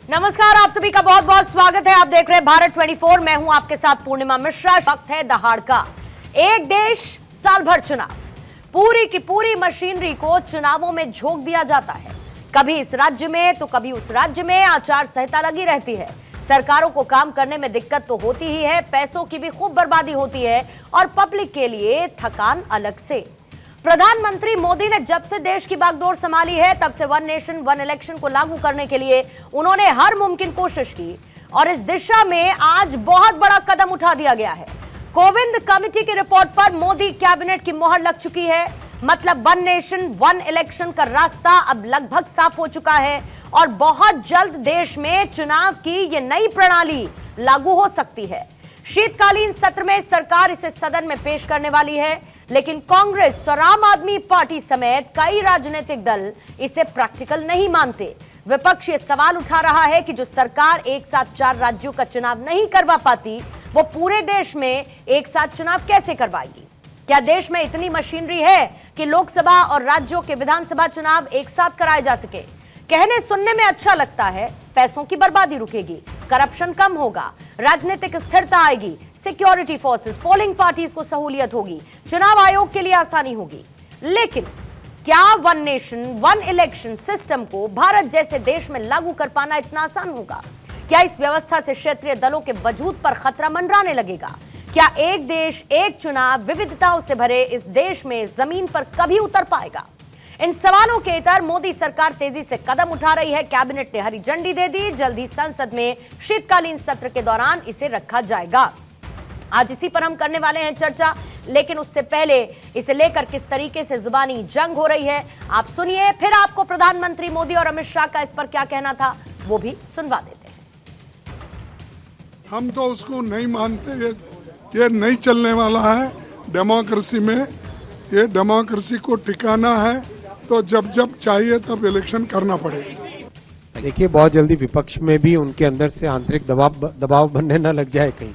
नमस्कार, आप सभी का बहुत बहुत स्वागत है। आप देख रहे हैं भारत 24। मैं हूं आपके साथ पूर्णिमा मिश्रा। वक्त है दहाड़ का। एक देश, साल भर चुनाव। पूरी की पूरी मशीनरी को चुनावों में झोंक दिया जाता है। कभी इस राज्य में तो कभी उस राज्य में आचार संहिता लगी रहती है। सरकारों को काम करने में दिक्कत तो होती ही है, पैसों की भी खूब बर्बादी होती है और पब्लिक के लिए थकान अलग से। प्रधानमंत्री मोदी ने जब से देश की बागडोर संभाली है, तब से वन नेशन वन इलेक्शन को लागू करने के लिए उन्होंने हर मुमकिन कोशिश की और इस दिशा में आज बहुत बड़ा कदम उठा दिया गया है। कोविंद कमेटी की रिपोर्ट पर मोदी कैबिनेट की मोहर लग चुकी है। मतलब वन नेशन वन इलेक्शन का रास्ता अब लगभग साफ हो चुका है और बहुत जल्द देश में चुनाव की ये नई प्रणाली लागू हो सकती है। शीतकालीन सत्र में सरकार इसे सदन में पेश करने वाली है, लेकिन कांग्रेस और आम आदमी पार्टी समेत कई राजनीतिक दल इसे प्रैक्टिकल नहीं मानते। विपक्ष ये सवाल उठा रहा है कि जो सरकार एक साथ 4 राज्यों का चुनाव नहीं करवा पाती, वो पूरे देश में एक साथ चुनाव कैसे करवाएगी? क्या देश में इतनी मशीनरी है कि लोकसभा और राज्यों के विधानसभा चुनाव एक साथ कराए जा सके? कहने सुनने में अच्छा लगता है, पैसों की बर्बादी रुकेगी, करप्शन कम होगा, राजनीतिक स्थिरता आएगी, सिक्योरिटी फोर्सेस, पोलिंग पार्टीज को सहूलियत होगी, चुनाव आयोग के लिए आसानी होगी। लेकिन क्या one nation one election system को भारत जैसे देश में लागू कर पाना इतना आसान होगा? क्या इस व्यवस्था से क्षेत्रीय दलों के वजूद पर खतरा मंडराने लगेगा? क्या एक देश एक चुनाव विविधताओं से भरे इस देश में जमीन पर कभी उतर पाएगा? इन सवालों के इतर मोदी सरकार तेजी से कदम उठा रही है। कैबिनेट ने हरी झंडी दे दी। जल्द ही संसद में शीतकालीन सत्र के दौरान इसे रखा जाएगा। आज इसी पर हम करने वाले हैं चर्चा, लेकिन उससे पहले इसे लेकर किस तरीके से जुबानी जंग हो रही है आप सुनिए, फिर आपको प्रधानमंत्री मोदी और अमित शाह का इस पर क्या कहना था वो भी सुनवा देते हैं। हम तो उसको नहीं मानते, ये नहीं चलने वाला है डेमोक्रेसी में। ये डेमोक्रेसी को टिकाना है तो जब जब चाहिए तब इलेक्शन करना पड़ेगा। देखिए, बहुत जल्दी विपक्ष में भी उनके अंदर से आंतरिक दबाव बनने न लग जाए कहीं,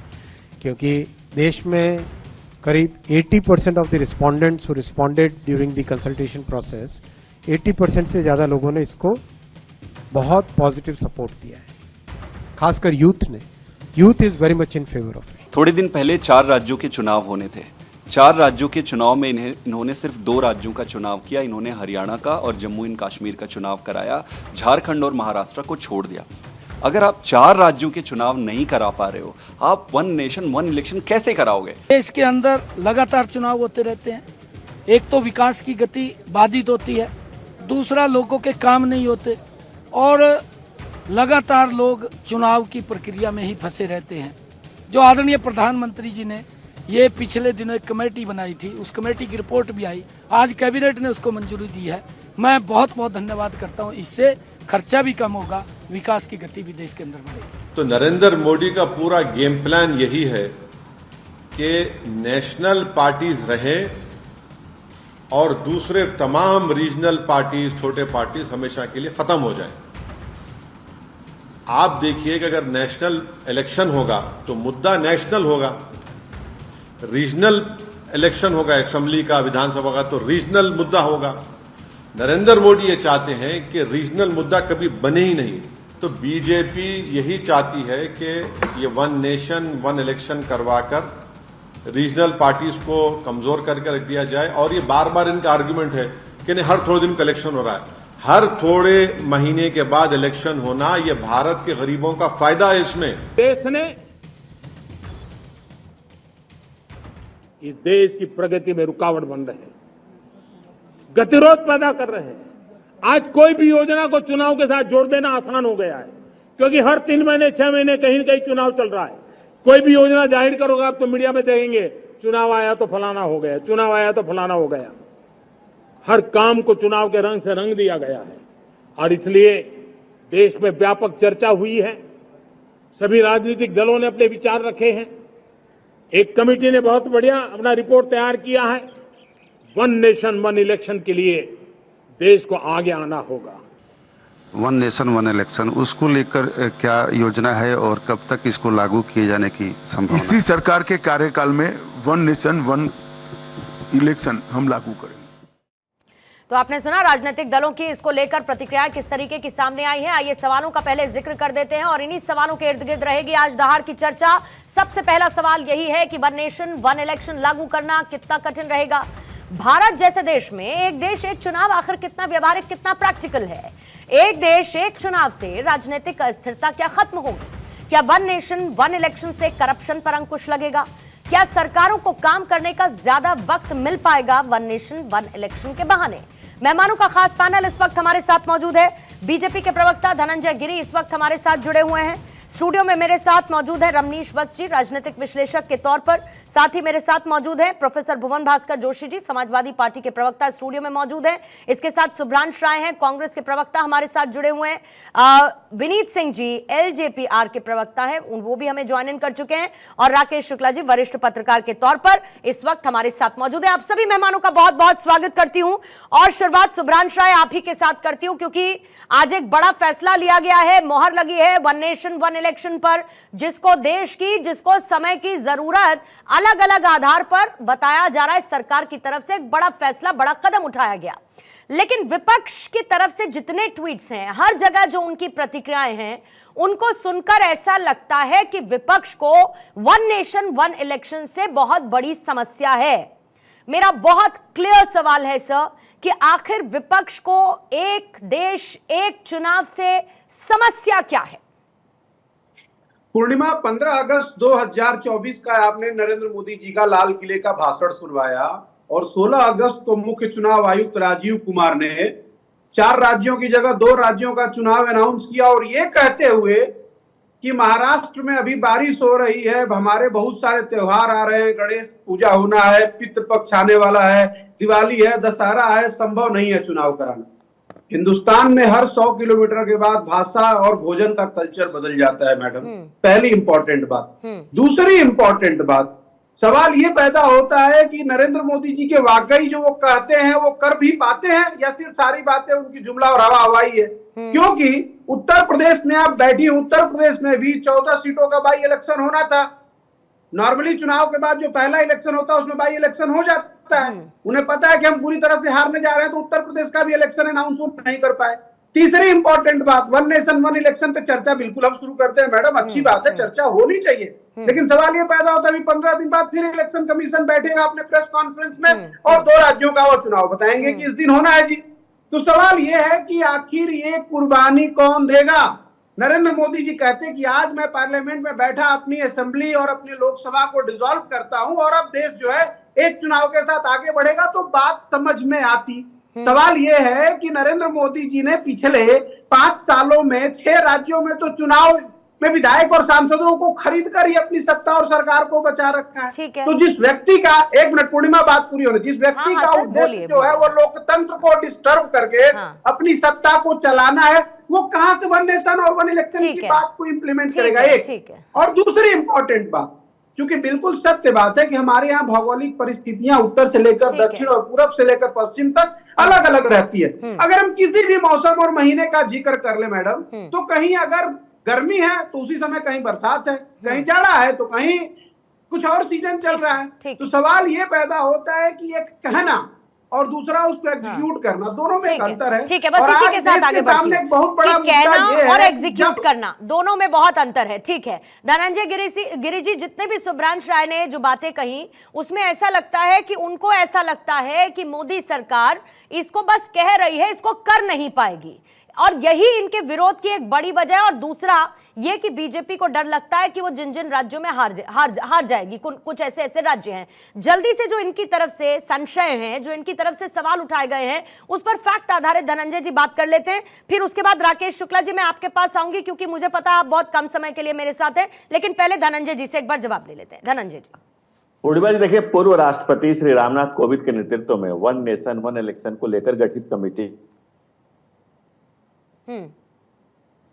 क्योंकि देश में करीब 80% of the respondents who responded during the consultation process, 80% से ज़्यादा लोगों ने इसको बहुत पॉजिटिव सपोर्ट दिया है, खासकर यूथ ने। Youth is very much in favour of it. थोड़े दिन पहले 4 राज्यों के चुनाव होने थे। 4 राज्यों के चुनाव में इन्होंने सिर्फ 2 राज्यों का चुनाव किया। इन्होंने हरियाणा का और जम्मू एंड कश्मीर का चुनाव कराया, झारखंड और महाराष्ट्र को छोड़ दिया। अगर आप 4 राज्यों के चुनाव नहीं करा पा रहे हो, आप वन नेशन वन इलेक्शन कैसे कराओगे? देश के अंदर लगातार चुनाव होते रहते हैं। एक तो विकास की गति बाधित होती है, दूसरा लोगों के काम नहीं होते और लगातार लोग चुनाव की प्रक्रिया में ही फंसे रहते हैं। जो आदरणीय प्रधानमंत्री जी ने ये पिछले दिनों एक कमेटी बनाई थी, उस कमेटी की रिपोर्ट भी आई, आज कैबिनेट ने उसको मंजूरी दी है। मैं बहुत बहुत धन्यवाद करता हूँ। इससे खर्चा भी कम होगा, विकास की गति भी देश के अंदर बढ़ेगी। तो नरेंद्र मोदी का पूरा गेम प्लान यही है कि नेशनल पार्टीज रहें और दूसरे तमाम रीजनल पार्टीज, छोटे पार्टीज हमेशा के लिए खत्म हो जाएं। आप देखिए कि अगर नेशनल इलेक्शन होगा तो मुद्दा नेशनल होगा, रीजनल इलेक्शन होगा असेंबली का, विधानसभा का, तो रीजनल मुद्दा होगा। नरेंद्र मोदी ये चाहते हैं कि रीजनल मुद्दा कभी बने ही नहीं। तो बीजेपी यही चाहती है कि ये वन नेशन वन इलेक्शन करवाकर रीजनल पार्टीज को कमजोर करके रख दिया जाए। और ये बार बार इनका आर्गुमेंट है कि नहीं, हर थोड़े दिन का इलेक्शन हो रहा है, हर थोड़े महीने के बाद इलेक्शन होना, ये भारत के गरीबों का फायदा है। इसमें देश ने इस देश की प्रगति में रुकावट बन रहे हैं, गतिरोध पैदा कर रहे हैं। आज कोई भी योजना को चुनाव के साथ जोड़ देना आसान हो गया है, क्योंकि हर 3 महीने 6 महीने कहीं न कहीं चुनाव चल रहा है। कोई भी योजना जाहिर करोगे आप तो मीडिया में देखेंगे, चुनाव आया तो फलाना हो गया, चुनाव आया तो फलाना हो गया। हर काम को चुनाव के रंग से रंग दिया गया है और इसलिए देश में व्यापक चर्चा हुई है। सभी राजनीतिक दलों ने अपने विचार रखे हैं। एक कमेटी ने बहुत बढ़िया अपना रिपोर्ट तैयार किया है। वन नेशन वन इलेक्शन के लिए देश को आगे आना होगा। वन नेशन वन इलेक्शन, उसको लेकर क्या योजना है और कब तक इसको लागू किए जाने की संभावना? इसी सरकार के कार्यकाल में वन नेशन वन इलेक्शन हम लागू करेंगे। तो आपने सुना राजनीतिक दलों की इसको लेकर प्रतिक्रिया किस तरीके की सामने आई है। आइए सवालों का पहले जिक्र कर देते हैं और इन्हीं सवालों के इर्द गिर्द रहेगी आज दहाड़ की चर्चा। सबसे पहला सवाल यही है कि वन नेशन वन इलेक्शन लागू करना कितना कठिन रहेगा। भारत जैसे देश में एक देश एक चुनाव आखिर कितना व्यवहारिक, कितना प्रैक्टिकल है। एक देश एक चुनाव से राजनीतिक अस्थिरता क्या खत्म होगी? क्या वन नेशन वन इलेक्शन से करप्शन पर अंकुश लगेगा? क्या सरकारों को काम करने का ज्यादा वक्त मिल पाएगा वन नेशन वन इलेक्शन के बहाने? मेहमानों का खास पैनल इस वक्त हमारे साथ मौजूद है। बीजेपी के प्रवक्ता धनंजय गिरी इस वक्त हमारे साथ जुड़े हुए हैं। स्टूडियो में मेरे साथ मौजूद है रमनीश वत्स जी, राजनीतिक विश्लेषक के तौर पर। साथ ही मेरे साथ मौजूद है प्रोफेसर भुवन भास्कर जोशी जी, समाजवादी पार्टी के प्रवक्ता स्टूडियो में मौजूद है। इसके साथ सुभ्रांश राय हैं, कांग्रेस के प्रवक्ता हमारे साथ जुड़े हुए हैं। विनीत सिंह जी एलजेपीआर के प्रवक्ता हैं, वो भी हमें ज्वाइन इन कर चुके हैं। और राकेश शुक्ला जी वरिष्ठ पत्रकार के तौर पर इस वक्त हमारे साथ मौजूद है। आप सभी मेहमानों का बहुत बहुत स्वागत करती हूं और शुरुआत सुभ्रांश राय आप ही के साथ करती हूं, क्योंकि आज एक बड़ा फैसला लिया गया है, मोहर लगी है वन नेशन वन इलेक्शन पर, जिसको देश की, जिसको समय की जरूरत अलग अलग आधार पर बताया जा रहा है। सरकार की तरफ से एक बड़ा फैसला, बड़ा कदम उठाया गया। लेकिन विपक्ष की तरफ से जितने ट्वीट्स हैं, हर जगह जो उनकी प्रतिक्रियाएं हैं, उनको सुनकर ऐसा लगता है कि विपक्ष को वन नेशन वन इलेक्शन से बहुत बड़ी समस्या है। मेरा बहुत क्लियर सवाल है सर कि आखिर विपक्ष को एक देश एक चुनाव से समस्या क्या है? पूर्णिमा, 15 अगस्त 2024 का आपने नरेंद्र मोदी जी का लाल किले का भाषण सुनवाया और 16 अगस्त को मुख्य चुनाव आयुक्त राजीव कुमार ने 4 राज्यों की जगह 2 राज्यों का चुनाव अनाउंस किया और ये कहते हुए कि महाराष्ट्र में अभी बारिश हो रही है, हमारे बहुत सारे त्योहार आ रहे हैं, गणेश पूजा होना है, पितृपक्ष आने वाला है, दिवाली है, दशहरा है, संभव नहीं है चुनाव कराना। हिंदुस्तान में हर 100 किलोमीटर के बाद भाषा और भोजन का कल्चर बदल जाता है मैडम। पहली इंपॉर्टेंट बात। दूसरी इंपॉर्टेंट बात, सवाल ये पैदा होता है कि नरेंद्र मोदी जी के वाकई जो वो कहते हैं वो कर भी पाते हैं या सिर्फ सारी बातें उनकी जुमला और हवा हवाई है? क्योंकि उत्तर प्रदेश में आप बैठी, उत्तर प्रदेश में भी 14 सीटों का बाई इलेक्शन होना था। नॉर्मली चुनाव के बाद जो पहला इलेक्शन होता है उसमें बाई इलेक्शन हो जाता है। उन्हें पता है कि हम पूरी तरह से हारने जा रहे हैं, तो उत्तर प्रदेश का भी इलेक्शन अनाउंसमेंट नहीं कर पाए। तीसरी इंपॉर्टेंट बात, वन नेशन वन इलेक्शन पे चर्चा बिल्कुल हम शुरू करते हैं मैडम, अच्छी बात है, चर्चा होनी चाहिए। लेकिन सवाल ये पैदा होता है 15 दिन बाद फिर इलेक्शन कमीशन बैठेगा अपने प्रेस कॉन्फ्रेंस में और 2 राज्यों का वो चुनाव बताएंगे कि इस दिन होना है जी। तो सवाल ये है कि आखिर ये कुर्बानी कौन देगा? नरेंद्र मोदी जी कहते हैं कि आज मैं पार्लियामेंट में बैठा अपनी असेंबली और अपनी लोकसभा को डिसॉल्व करता हूं और अब देश जो है एक चुनाव के साथ आगे बढ़ेगा, तो बात समझ में आती। सवाल यह है कि नरेंद्र मोदी जी ने पिछले 5 सालों में 6 राज्यों में तो चुनाव में विधायक और सांसदों को खरीद कर ही अपनी सत्ता और सरकार को बचा रखा है। तो जिस व्यक्ति का, 1 मिनट पूर्णिमा बात पूरी होने, जिस व्यक्ति का उद्देश्य जो है वो लोकतंत्र को डिस्टर्ब करके अपनी सत्ता को चलाना है, वो कहां से वन नेशन और वन इलेक्शन की बात को इंप्लीमेंट करेगा? एक और दूसरी इंपॉर्टेंट बात, क्योंकि बिल्कुल सत्य बात है कि हमारे यहाँ भौगोलिक परिस्थितियां उत्तर से लेकर दक्षिण और पूरब से लेकर पश्चिम तक अलग अलग रहती है। अगर हम किसी भी मौसम और महीने का जिक्र कर ले मैडम, तो कहीं अगर गर्मी है तो उसी समय कहीं बरसात है, कहीं जाड़ा है तो कहीं कुछ और सीजन चल रहा है। तो सवाल ये पैदा होता है कि एक कहना और दूसरा उसको एग्जीक्यूट करना, दोनों में एक अंतर है। ठीक है, बस इसी के साथ आगे बढ़ते हैं। बहुत बड़ा कहना और एग्जीक्यूट करना, दोनों में बहुत अंतर है। ठीक है धनंजय गिरी जी, जितने भी सुभ्रांश राय ने जो बातें कही उसमें ऐसा लगता है कि उनको ऐसा लगता है कि मोदी सरकार इसको बस कह रही है, इसको कर नहीं पाएगी, और यही इनके विरोध की एक बड़ी वजह है। और दूसरा ये कि बीजेपी को डर लगता है कि वो जिन जिन राज्यों में हार जाएगी, कुछ ऐसे ऐसे राज्य हैं। जल्दी से जो इनकी तरफ से संशय हैं, जो इनकी तरफ से सवाल उठाए गए हैं, उस पर फैक्ट आधारित धनंजय जी बात कर लेते हैं। फिर उसके बाद राकेश शुक्ला जी मैं आपके पास आऊंगी, क्योंकि मुझे पता आप बहुत कम समय के लिए मेरे साथ हैं। लेकिन पहले धनंजय जी से एक बार जवाब ले लेते हैं। धनंजय जी। पूर्णिमा जी, देखिए, पूर्व राष्ट्रपति श्री रामनाथ कोविंद के नेतृत्व में वन नेशन वन इलेक्शन को लेकर गठित कमेटी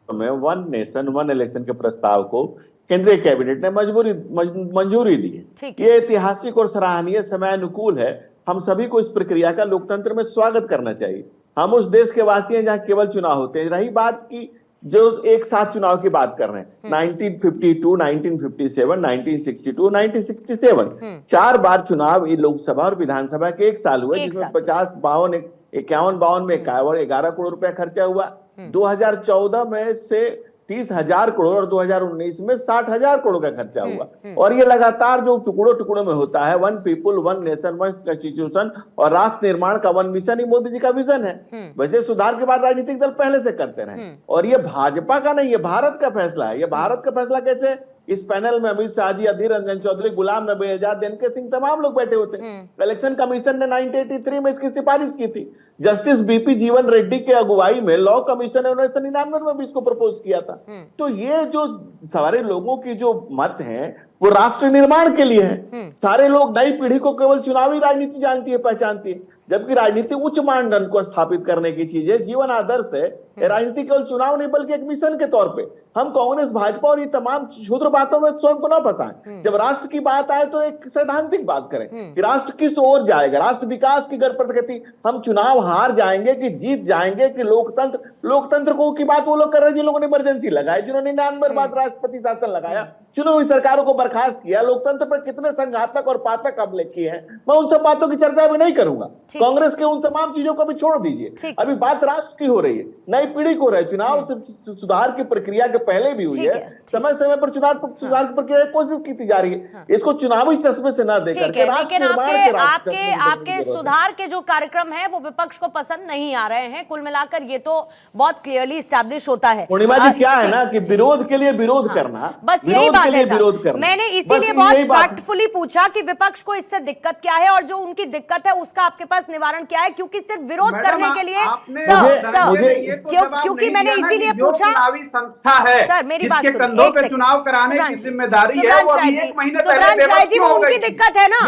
में वन नेशन वन इलेक्शन के प्रस्ताव को केंद्रीय कैबिनेट ने मंजूरी दी है। ये ऐतिहासिक और सराहनीय समय अनुकूल है। हम सभी को इस प्रक्रिया का लोकतंत्र में स्वागत करना चाहिए। हम उस देश के वासी हैं जहां केवल चुनाव होते हैं। रही बात की जो एक साथ चुनाव की बात कर रहे हैं, 1952, 1957, 1962, 1967, 4 बार चुनाव लोकसभा और विधानसभा के एक साल हुए, जिसमें 50, 52 51-52 में 11 करोड़ रुपया खर्चा हुआ, 2014 में से 30,000 करोड़ और 2019 में 60,000 करोड़ का खर्चा हुआ। और ये लगातार जो टुकड़ों टुकड़ों में होता है, one people one nation one constitution और राष्ट्र निर्माण का वन मिशन ही मोदी जी का विजन है। वैसे सुधार के बाद राजनीतिक दल पहले से करते रहे, और ये भाजपा का नहीं, ये भारत का फैसला है। ये भारत का फैसला कैसे? इस पैनल में अमित शाह जी, अधीर रंजन चौधरी, गुलाम नबी आजाद, एनके सिंह, तमाम लोग बैठे होते हैं। इलेक्शन कमीशन ने 1983 में इसकी सिफारिश की थी। जस्टिस बीपी जीवन रेड्डी के अगुवाई में लॉ कमीशन ने 1999 में भी इसको प्रपोज किया था। तो ये जो सारे लोगों की जो मत है वो राष्ट्र निर्माण के लिए है। सारे लोग नई पीढ़ी को केवल चुनावी राजनीति जानती है, पहचानती है, जबकि राजनीति उच्च मानदंड को स्थापित करने की चीज है, जीवन आदर्श है। राजनीति केवल चुनाव नहीं बल्कि एक मिशन के तौर पे। हम कांग्रेस, भाजपा और ये तमाम क्षुद्र बातों में स्वयं को न फंसाएं। जब राष्ट्र की बात आए तो एक सैद्धांतिक बात करें कि राष्ट्र किस ओर जाएगा, राष्ट्र विकास की अगर प्रगति, हम चुनाव हार जाएंगे कि जीत जाएंगे कि लोकतंत्र को की बात वो लोग कर रहे हैं जिन लोगों ने इमरजेंसी लगाई, जिन्होंने 99 बाद राष्ट्रपति शासन लगाया, चुनी हुई सरकारों को बर्खास्त किया, लोकतंत्र पर कितने संघातक और पातक हमले किए हैं। मैं उन सब बातों की चर्चा भी नहीं करूंगा। कांग्रेस के उन तमाम चीजों को भी छोड़ दीजिए। अभी बात राष्ट्र की हो रही है, नई पीढ़ी को रहे। चुनाव सुधार की प्रक्रिया के पहले भी हुई है, समय समय पर चुनाव सुधार की प्रक्रिया की कोशिश की जा रही है। इसको चुनावी चश्मे से न देकर के राष्ट्र निर्माण के आपके सुधार के जो कार्यक्रम है वो विपक्ष को पसंद नहीं आ रहे हैं। कुल मिलाकर ये तो बहुत क्लियरली स्टैब्लिश होता है। पूर्णिमा जी, क्या है ना कि विरोध के लिए विरोध करना, बस यही बात है। मैंने इसीलिए बहुत फैक्टफुली पूछा कि विपक्ष को इससे दिक्कत क्या है और जो उनकी दिक्कत है उसका आपके पास निवारण क्या है, क्योंकि सिर्फ विरोध करने के लिए क्योंकि मैंने इसीलिए पूछा। संस्था है सर, मेरी बात सुनिए, कंधों पे चुनाव कराने की जिम्मेदारी है। वो अभी एक महीने पहले जी, वो उनकी दिक्कत है ना,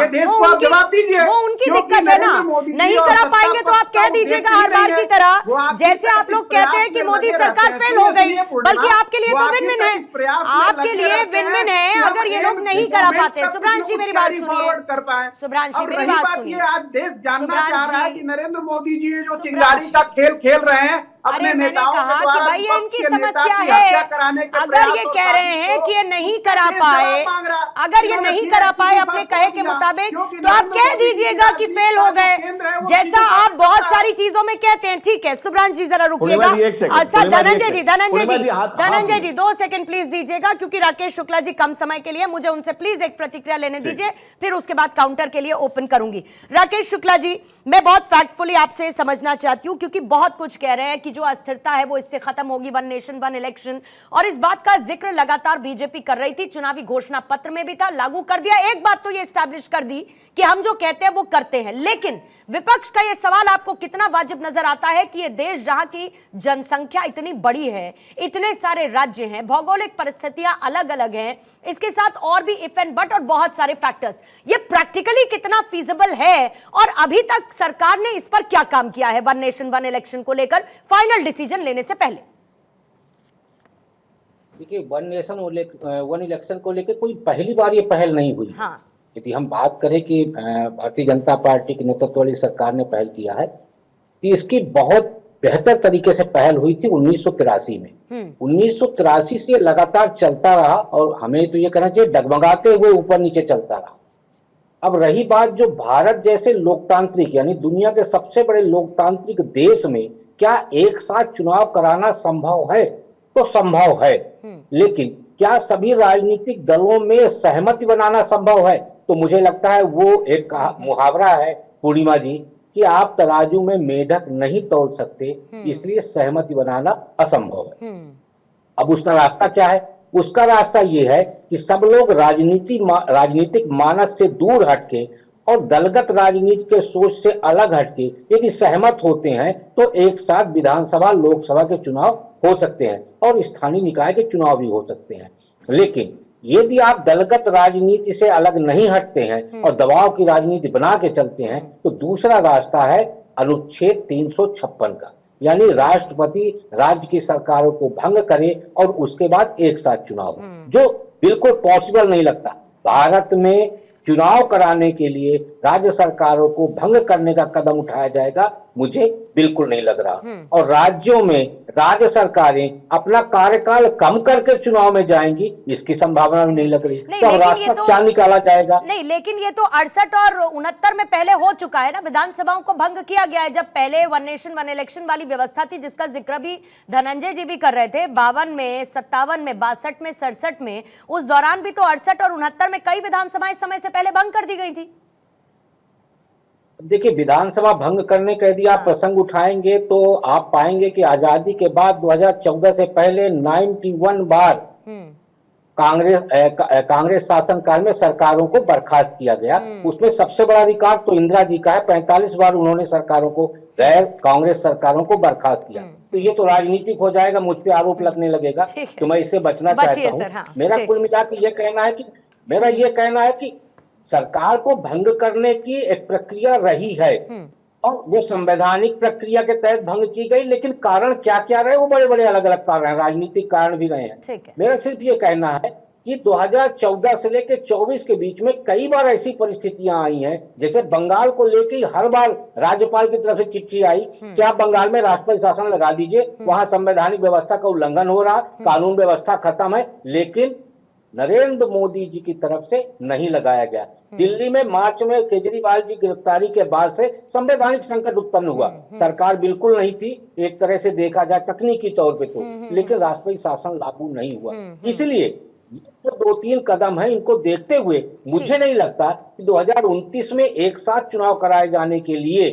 वो उनकी दिक्कत है ना। नहीं करा पाएंगे तो आप कह दीजिएगा हर बार की तरह, जैसे आप लोग कहते हैं कि मोदी सरकार फेल हो गई, बल्कि आपके लिए तो विन विन है, आपके लिए विन विन है अगर ये लोग नहीं करा पाते। सुब्रांश जी मेरी बात सुनिए, सुब्रांश जी मेरी बात सुनिए। आज देश जानना चाह रहा है कि नरेंद्र मोदी जी जो चिंगारी का खेल खेल रहे हैं अपने नेताओं कहा कि भाई ये इनकी समस्या है। अगर ये कह रहे हैं कि ये नहीं करा पाए, अगर ये नहीं करा पाए अपने कहे के मुताबिक, तो आप कह दीजिएगा कि फेल हो गए, जैसा आप बहुत सारी चीजों में कहते हैं। ठीक है सुब्रांश जी, जरा रुकिएगा। Sir Dhananjay ji 2 second please दीजिएगा, क्योंकि राकेश शुक्ला जी कम समय के लिए, मुझे उनसे प्लीज एक प्रतिक्रिया लेने दीजिए, फिर उसके बाद काउंटर के लिए ओपन करूंगी। राकेश शुक्ला जी, मैं बहुत फैक्टफुली आपसे समझना चाहती हूँ, क्योंकि बहुत कुछ कह रहे हैं कि जो अस्थिरता है वो इससे खत्म होगी, वन नेशन वन इलेक्शन, और इस बात का जिक्र लगातार बीजेपी कर रही थी, चुनावी घोषणा पत्र में भी था, लागू कर दिया। एक बात तो ये एस्टैब्लिश कर दी कि हम जो कहते हैं वो करते हैं। लेकिन विपक्ष का ये सवाल आपको कितना वाजिब नजर आता है कि ये देश जहां की जनसंख्या इतनी बड़ी है, इतने सारे राज्य हैं, भौगोलिक परिस्थितियां अलग अलग हैं, इसके साथ और भी इफ एंड बट और बहुत सारे फैक्टर्स, ये प्रैक्टिकली कितना फीजिबल है, और अभी तक सरकार ने इस पर क्या काम किया है वन नेशन वन इलेक्शन को लेकर फाइनल डिसीजन लेने से पहले? देखिए, वन नेशन वन इलेक्शन को लेकर कोई पहली बार ये पहल नहीं हुई। हाँ। यदि हम बात करें कि भारतीय जनता पार्टी की नेतृत्व वाली सरकार ने पहल किया है, कि इसकी बहुत बेहतर तरीके से पहल हुई थी 1983 में। 1983 से लगातार चलता रहा, और हमें तो ये कहना चाहिए डगमगाते हुए ऊपर नीचे चलता रहा। अब रही बात, जो भारत जैसे लोकतांत्रिक यानी दुनिया के सबसे बड़े लोकतांत्रिक देश में क्या एक साथ चुनाव कराना संभव है? तो संभव है, लेकिन क्या सभी राजनीतिक दलों में सहमति बनाना संभव है? तो मुझे लगता है वो एक मुहावरा है पूर्णिमा जी, कि आप तराजू में मेढक नहीं तोल सकते, इसलिए सहमति बनाना असंभव है। अब उसका रास्ता क्या है? उसका रास्ता ये है कि सब लोग राजनीतिक मानस से दूर हटके और दलगत राजनीति के सोच से अलग हटके यदि सहमत होते हैं तो एक साथ विधानसभा लोकसभा के चुनाव हो सकते हैं और स्थानीय निकाय के चुनाव भी हो सकते हैं। लेकिन यदि आप दलगत राजनीति से अलग नहीं हटते हैं और दबाव की राजनीति बना के चलते हैं, तो दूसरा रास्ता है अनुच्छेद 356 का, यानी राष्ट्रपति राज्य की सरकारों को भंग करे और उसके बाद एक साथ चुनाव, जो बिल्कुल पॉसिबल नहीं लगता। भारत में चुनाव कराने के लिए राज्य सरकारों को भंग करने का कदम उठाया जाएगा, मुझे बिल्कुल नहीं लग रहा। और राज्यों में राज्य सरकारें अपना कार्यकाल कम करके चुनाव में जाएंगी, इसकी संभावना भी नहीं लग रही। तो रास्ता क्या निकाला जाएगा? नहीं, लेकिन ये तो 68 और 69 में पहले हो चुका है ना, विधानसभाओं को भंग किया गया है। जब पहले वन नेशन वन इलेक्शन वाली व्यवस्था थी, जिसका जिक्र भी धनंजय जी भी कर रहे थे, 52 में, 57 में, 62 में, 67 में, उस दौरान भी तो 68 और 69 में कई विधानसभाएं समय से पहले भंग कर दी गई थी। देखिए, विधानसभा भंग करने का यदि आप प्रसंग उठाएंगे तो आप पाएंगे कि आजादी के बाद 2014 से पहले 91 बार कांग्रेस शासनकाल में सरकारों को बर्खास्त किया गया। उसमें सबसे बड़ा रिकॉर्ड तो इंदिरा जी का है, 45 बार उन्होंने सरकारों को, गैर कांग्रेस सरकारों को बर्खास्त किया। तो ये तो राजनीतिक हो जाएगा, मुझ पे आरोप लगने लगेगा, तो मैं इससे बचना चाहता हूँ। मेरा कुल मिलाकर ये कहना है कि सरकार को भंग करने की एक प्रक्रिया रही है और वो संवैधानिक प्रक्रिया के तहत भंग की गई, लेकिन कारण क्या क्या रहे, वो बड़े बड़े अलग अलग कारण हैं, राजनीतिक कारण भी रहे हैं। मेरा सिर्फ ये कहना है कि 2014 से लेकर 24 के बीच में कई बार ऐसी परिस्थितियां आई हैं, जैसे बंगाल को लेकर हर बार राज्यपाल की तरफ से चिट्ठी आई कि आप बंगाल में राष्ट्रपति शासन लगा दीजिए, वहां संवैधानिक व्यवस्था का उल्लंघन हो रहा, कानून व्यवस्था खत्म है, लेकिन नरेंद्र मोदी जी की तरफ से नहीं लगाया गया। दिल्ली में मार्च में केजरीवाल जी गिरफ्तारी के बाद से संवैधानिक संकट उत्पन्न हुआ, सरकार बिल्कुल नहीं थी, एक तरह से देखा जाए तकनीकी तौर पे तो, लेकिन राष्ट्रपति शासन लागू नहीं हुआ। इसलिए जो 2-3 कदम है, इनको देखते हुए मुझे नहीं लगता कि 2029 में एक साथ चुनाव कराए जाने के लिए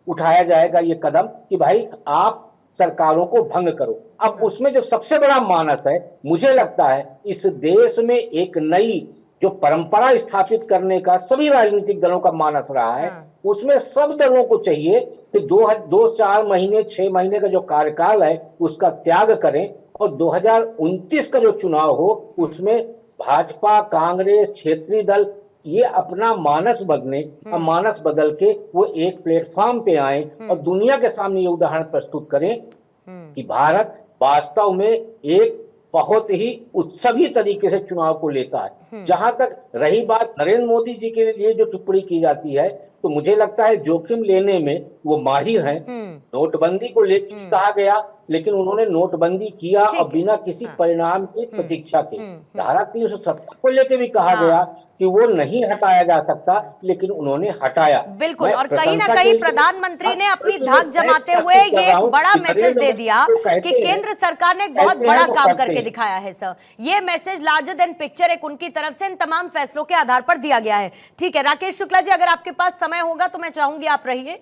उठाया जाएगा ये कदम कि भाई आप सरकारों को भंग करो। अब उसमें जो सबसे बड़ा मानस है, मुझे लगता है इस देश में एक नई जो परंपरा स्थापित करने का सभी राजनीतिक दलों का मानस रहा है, उसमें सब दलों को चाहिए कि 2-4 महीने 6 महीने का जो कार्यकाल है उसका त्याग करें और 2029 का जो चुनाव हो उसमें भाजपा, कांग्रेस, क्षेत्रीय दल ये अपना मानस बदले और मानस बदल के वो एक प्लेटफॉर्म पे आए और दुनिया के सामने ये उदाहरण प्रस्तुत करें कि भारत वास्तव में एक बहुत ही उत्सवी तरीके से चुनाव को लेता है। जहां तक रही बात नरेंद्र मोदी जी के लिए जो टिप्पणी की जाती है, तो मुझे लगता है जोखिम लेने में वो माहिर हैं। नोटबंदी को लेकर कहा गया, लेकिन उन्होंने नोटबंदी किया और बिना किसी परिणाम की प्रतीक्षा के। धारा 370 को लेकर भी कहा गया कि वो नहीं हटाया जा सकता, लेकिन उन्होंने हटाया। बिल्कुल, और कहीं ना कहीं प्रधानमंत्री ने अपनी धाक जमाते हुए ये एक बड़ा मैसेज दे दिया कि केंद्र सरकार ने एक बहुत बड़ा काम करके दिखाया है। सर, ये मैसेज लार्जर देन पिक्चर एक उनकी तरफ से इन तमाम फैसलों के आधार पर दिया गया है। ठीक है राकेश शुक्ला जी, अगर आपके पास समय होगा तो मैं चाहूंगी आप रहिए,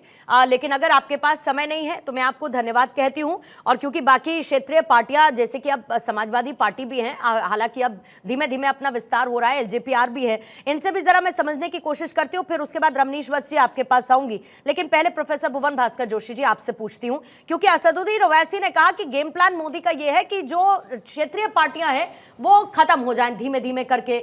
लेकिन अगर आपके पास समय नहीं है तो मैं आपको धन्यवाद कहती हूं। और क्योंकि बाकी क्षेत्रीय पार्टियां जैसे कि अब समाजवादी पार्टी भी हैं, हालांकि अब धीमे धीमे अपना विस्तार हो रहा है, एलजेपीआर भी है, इनसे भी जरा मैं समझने की कोशिश करती हूँ, फिर उसके बाद रमनीश वत्स जी आपके पास आऊंगी। लेकिन पहले प्रोफेसर भुवन भास्कर जोशी जी आपसे पूछती हूँ, क्योंकि असदुद्दीन ओवैसी ने कहा कि गेम प्लान मोदी का यह है कि जो क्षेत्रीय पार्टियां हैं वो खत्म हो जाएं धीमे धीमे करके,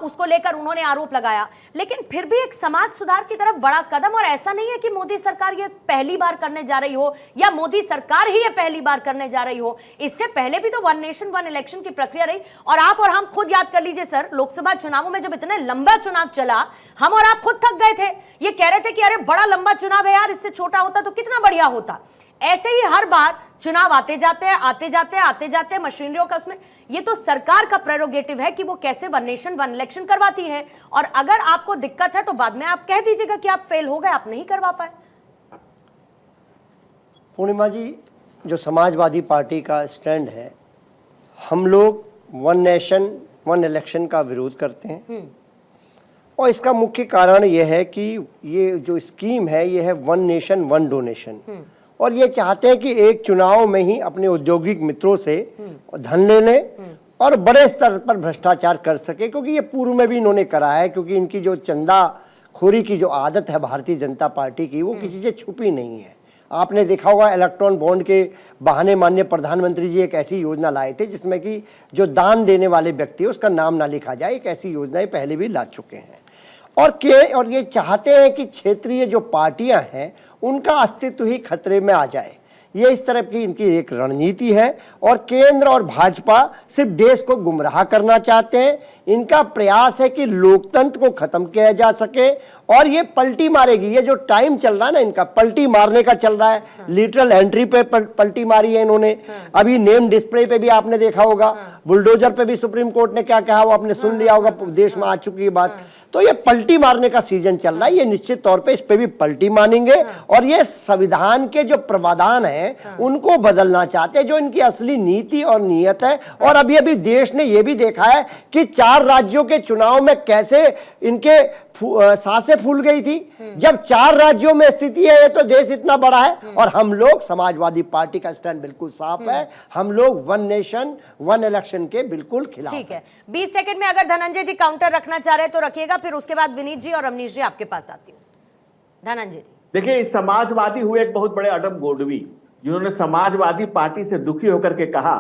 उसको लेकर उन्होंने आरोप लगाया। लेकिन फिर भी एक समाज सुधार की तरफ बड़ा कदम, और ऐसा नहीं है कि मोदी सरकार ये पहली बार करने जा रही हो या मोदी सरकार ही ये पहली बार करने जा रही हो, इससे पहले भी तो वन नेशन वन इलेक्शन की प्रक्रिया रही। और आप और हम खुद याद कर लीजिए सर, लोकसभा चुनावों में जब इतना लंबा चुनाव चला, हम और आप खुद थक गए थे, ये कह रहे थे कि अरे बड़ा लंबा चुनाव है यार, इससे छोटा होता तो कितना बढ़िया होता। ऐसे ही हर बार चुनाव आते जाते हैं मशीनरियों का, उसमें ये तो सरकार का प्रेरोगेटिव है कि वो कैसे वन नेशन वन इलेक्शन करवाती है। और अगर आपको दिक्कत है तो बाद में आप कह दीजिएगा कि आप फेल हो गए, आप नहीं करवा पाए। पूर्णिमा जी, जो समाजवादी पार्टी का स्टैंड है, हम लोग वन नेशन वन इलेक्शन का विरोध करते हैं और इसका मुख्य कारण यह है कि ये जो स्कीम है ये है वन नेशन वन डोनेशन, और ये चाहते हैं कि एक चुनाव में ही अपने औद्योगिक मित्रों से धन ले लें और बड़े स्तर पर भ्रष्टाचार कर सके, क्योंकि ये पूर्व में भी इन्होंने करा है। क्योंकि इनकी जो चंदा खोरी की जो आदत है भारतीय जनता पार्टी की, वो किसी से छुपी नहीं है। आपने देखा होगा इलेक्ट्रॉन बॉन्ड के बहाने माननीय प्रधानमंत्री जी एक ऐसी योजना लाए थे जिसमें कि जो दान देने वाले व्यक्ति है उसका नाम ना लिखा जाए। एक ऐसी योजनाएं पहले भी ला चुके हैं और ये चाहते हैं कि क्षेत्रीय जो पार्टियां हैं उनका अस्तित्व ही खतरे में आ जाए। ये इस तरह की इनकी एक रणनीति है और केंद्र और भाजपा सिर्फ देश को गुमराह करना चाहते हैं। इनका प्रयास है कि लोकतंत्र को खत्म किया जा सके और ये पलटी मारेगी। ये जो टाइम चल रहा है ना इनका, पलटी मारने का चल रहा है। लिटरल एंट्री पे पलटी मारी है इन्होंने। अभी नेम डिस्प्ले पे भी आपने देखा होगा, बुलडोजर पे भी सुप्रीम कोर्ट ने क्या कहा वो आपने सुन लिया होगा, देश में आ चुकी है बात। तो ये पलटी मारने का सीजन चल रहा है, ये निश्चित तौर पे इस पे भी पलटी मानेंगे और ये संविधान के जो प्रावधान हैं उनको बदलना चाहते हैं, जो इनकी असली नीति और नीयत है। और अभी अभी देश ने ये भी देखा है कि 4 राज्यों के चुनाव में कैसे इनके सांसें फूल गई थी। जब 4 राज्यों में स्थिति है, ये तो देश इतना बड़ा है। और हम लोग समाजवादी पार्टी का स्टैंड बिल्कुल साफ है, हम लोग 1 नेशन 1 इलेक्शन के बिल्कुल खिलाफ। ठीक है, 20 सेकंड में अगर धनंजय जी काउंटर रखना चाह रहे हैं तो रखिएगा, फिर उसके बाद विनीत जी और अमनीश जी आपके पास आती हूँ। धनंजय जी, देखिए, समाजवादी हुए एक बहुत बड़े अडम गोडवी, जिन्होंने समाजवादी पार्टी से दुखी होकर के कहा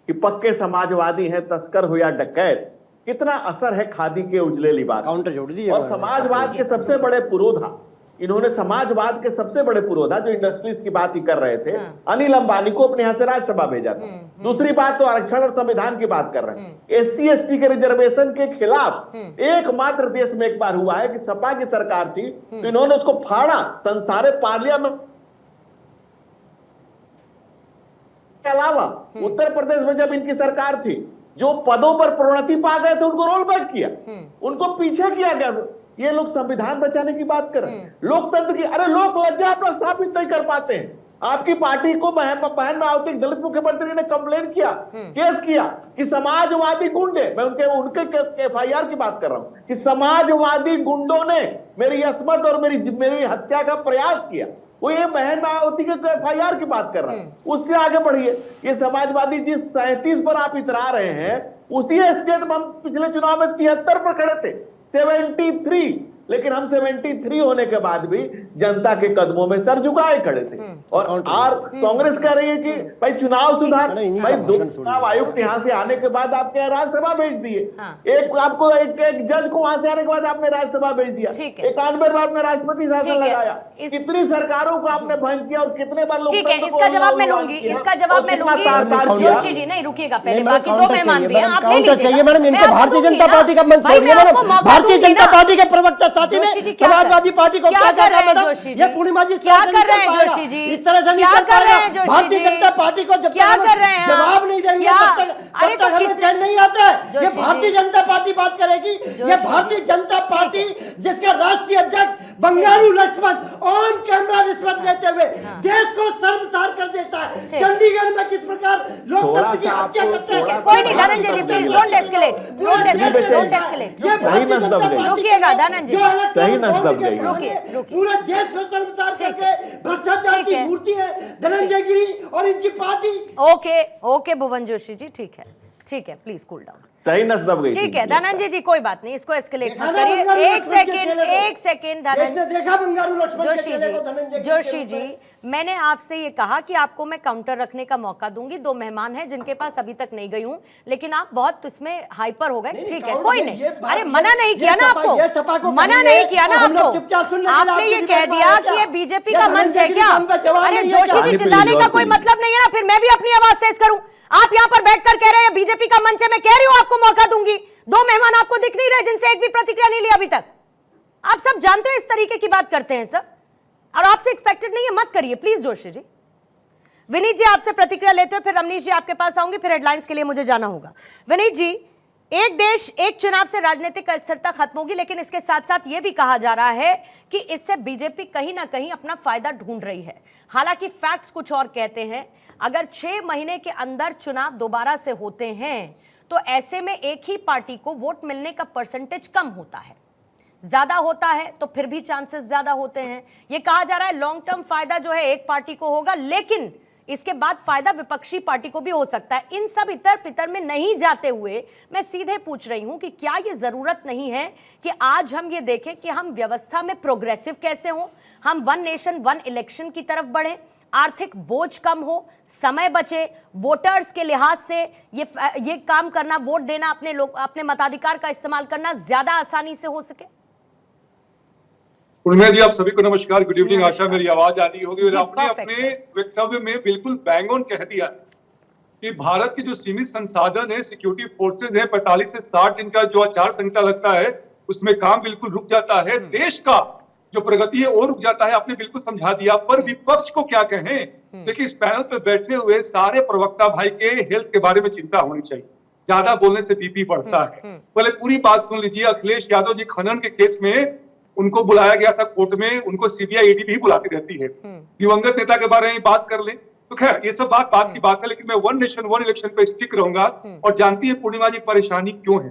कि पक्के समाजवादी हैं, तस्कर हो या डकैत। कितना असर है खादी के उजले लिबास, काउंटर जोड़ दिए। और समाजवाद के सबसे बड़े पुरोधा, इन्होंने समाजवाद के सबसे बड़े पुरोधा जो इंडस्ट्रीज की बात ही कर रहे थे, अनिल अंबानी को अपने यहाँ से राज्यसभा भेजा था। दूसरी बात तो आरक्षण और संविधान की बात कर रहे हैं। SC ST के रिजर्वेशन के खिलाफ एकमात्र देश में एक बार हुआ है कि सपा की सरकार थी तो इन्होंने उसको फाड़ा, संसारे पार्लियामेंट के अलावा उत्तर प्रदेश में जब इनकी सरकार थी, जो पदों पर प्रोन्नति पा गए थे उनको रोल बैक किया, उनको पीछे किया गया। ये लोग संविधान बचाने की बात कर रहे हैं, लोकतंत्र की। अरे लोक लज्जा अपना स्थापित नहीं कर पाते हैं। आपकी पार्टी को बहन मायावती दलित मुख्यमंत्री ने कंप्लेन किया, केस किया कि समाजवादी गुंडे, मैं उनके FIR की बात कर रहा हूं, कि समाजवादी गुंडों ने मेरी अस्मत और मेरी हत्या का प्रयास किया। वो ये बहन मायावती के FIR की बात कर रहा है। उससे आगे बढ़िए, ये समाजवादी जिस 37 पर आप इतरा रहे हैं, उसी स्टेट में हम पिछले चुनाव में 73 पर खड़े थे, 73। लेकिन हम 73 होने के बाद भी जनता के कदमों में सर झुकाए खड़े थे। और कांग्रेस कह रही है कि भाई चुनाव सुधार, भाई 2 चुनाव आयुक्त यहाँ से आने के बाद आपके राज्यसभा भेज दिए। एक आपको एक जज को वहां से आने के बाद आपने राज्यसभा भेज दिया, 91 बार आपने राष्ट्रपति शासन लगाया। कितनी सरकारों को आपने भंग किया और कितने बार लोग। इसका जवाब मैं लूंगी, इसका जवाब मैं लूंगी। जोशी जी नहीं रुकिएगा, पहले बाकी 2 मेहमान भी हैं, आप ले लीजिए मैडम। इनको भारतीय जनता पार्टी का मंच छोड़िए मैडम। भारतीय जनता पार्टी के प्रवक्ता साथी ने समाजवादी पार्टी को क्या कर रहे हैं मैडम? ये पूर्णिमा जी क्या कर रहे हैं जोशी जी? इस तरह से नहीं कर पाएगा। भारतीय जनता पार्टी को जब तक जवाब नहीं देंगे तब तक हमें चैन नहीं आता है। ये भारतीय जनता पार्टी बात करेगी, ये भारतीय जनता पार्टी जिसका राष्ट्रीय अध्यक्ष बंगारू लक्ष्मण ऑन कैमरा रिश्वत लेते हुए देश को शर्मसार कर देता है। चंडीगढ़ में किस प्रकार लोकतंत्र की हत्या करते हैं। कोई नहीं Dhananjay ji, please don't escalate, don't escalate. ये भारतीय जनता पार्टी रुकिएगा धनंजय, पूरे देश को शर्मसार करके भ्रष्टाचार की मूर्ति है धनंजय गिरी और इनकी पार्टी। ओके भुवन जोशी जी, ठीक है, प्लीज कूल डाउन। सही नस दब गई। ठीक है धनंजय जी, कोई बात नहीं, इसको एस्केलेट मत करिए। एक सेकेंड धनंजय जोशी जी, मैंने आपसे ये कहा कि आपको मैं काउंटर रखने का मौका दूंगी। 2 मेहमान हैं जिनके पास अभी तक नहीं गई हूं, लेकिन आप बहुत इसमें हाइपर हो गए। ठीक है, कोई नहीं, अरे मना नहीं किया ना आपको, मना नहीं किया ना आपको। आपने ये कह दिया कि ये बीजेपी का मंच है क्या? अरे जोशी जी, चिल्लाने का कोई मतलब नहीं है ना, फिर मैं भी अपनी आवाज तेज करूं। आप यहाँ पर बैठकर कह रहे हैं बीजेपी का मंच है, मैं कह रही हूं आपको मौका दूंगी। 2 मेहमान आपको दिख नहीं रहे जिनसे एक भी प्रतिक्रिया नहीं ली अभी तक। आप सब जानते हो इस तरीके की बात करते हैं सब, और आपसे एक्सपेक्टेड नहीं है, मत करिए प्लीज जोशी जी। विनीत जी आपसे प्रतिक्रिया लेते हो, फिर रमनीश जी आपके पास आऊंगी, फिर हेडलाइंस के लिए मुझे जाना होगा। विनीत जी, एक देश एक चुनाव से राजनीतिक अस्थिरता खत्म होगी, लेकिन इसके साथ साथ यह भी कहा जा रहा है कि इससे बीजेपी कहीं ना कहीं अपना फायदा ढूंढ रही है। हालांकि फैक्ट्स कुछ और कहते हैं। अगर 6 महीने के अंदर चुनाव दोबारा से होते हैं तो ऐसे में एक ही पार्टी को वोट मिलने का परसेंटेज कम होता है। ज्यादा होता है तो फिर भी चांसेस ज्यादा होते हैं। यह कहा जा रहा है लॉन्ग टर्म फायदा जो है एक पार्टी को होगा, लेकिन इसके बाद फायदा विपक्षी पार्टी को भी हो सकता है। इन सब इतर पितर में नहीं जाते हुए मैं सीधे पूछ रही हूं कि क्या यह जरूरत नहीं है कि आज हम ये देखें कि हम व्यवस्था में प्रोग्रेसिव कैसे हो, हम 1 नेशन 1 इलेक्शन की तरफ बढ़े, आर्थिक बोझ कम हो, समय बचे, वोटर्स के लिहाज से ये काम करना, वोट देना, अपने मताधिकार का इस्तेमाल करना ज्यादा आसानी से हो सके। पूर्णिमा जी, आप सभी को नमस्कार, गुड इवनिंग। आशा मेरी आवाज आ रही होगी। और आपने अपने वक्तव्य में बिल्कुल बैंग ऑन कह दिया कि भारत के जो सीमित संसाधन है, सिक्योरिटी फोर्सेज है, 45 से 60 दिन का जो आचार संहिता लगता है उसमें काम बिल्कुल रुक जाता है। देश का जो प्रगति है और रुक जाता है, आपने बिल्कुल समझा दिया। पर विपक्ष को क्या कहें? देखिए, इस पैनल पे बैठे हुए सारे प्रवक्ता भाई के हेल्थ के बारे में चिंता होनी चाहिए। ज्यादा बोलने से बीपी बढ़ता है। पहले पूरी बात सुन लीजिए। अखिलेश यादव जी खनन के केस में उनको बुलाया गया था कोर्ट में, उनको सीबीआई ईडी भी बुलाती रहती है। दिवंगत नेता के बारे में बात कर लें तो खैर ये सब बात की बात है, लेकिन मैं वन नेशन वन इलेक्शन पे स्टिक रहूंगा। और जानती है पूर्णिमा जी परेशानी क्यों है?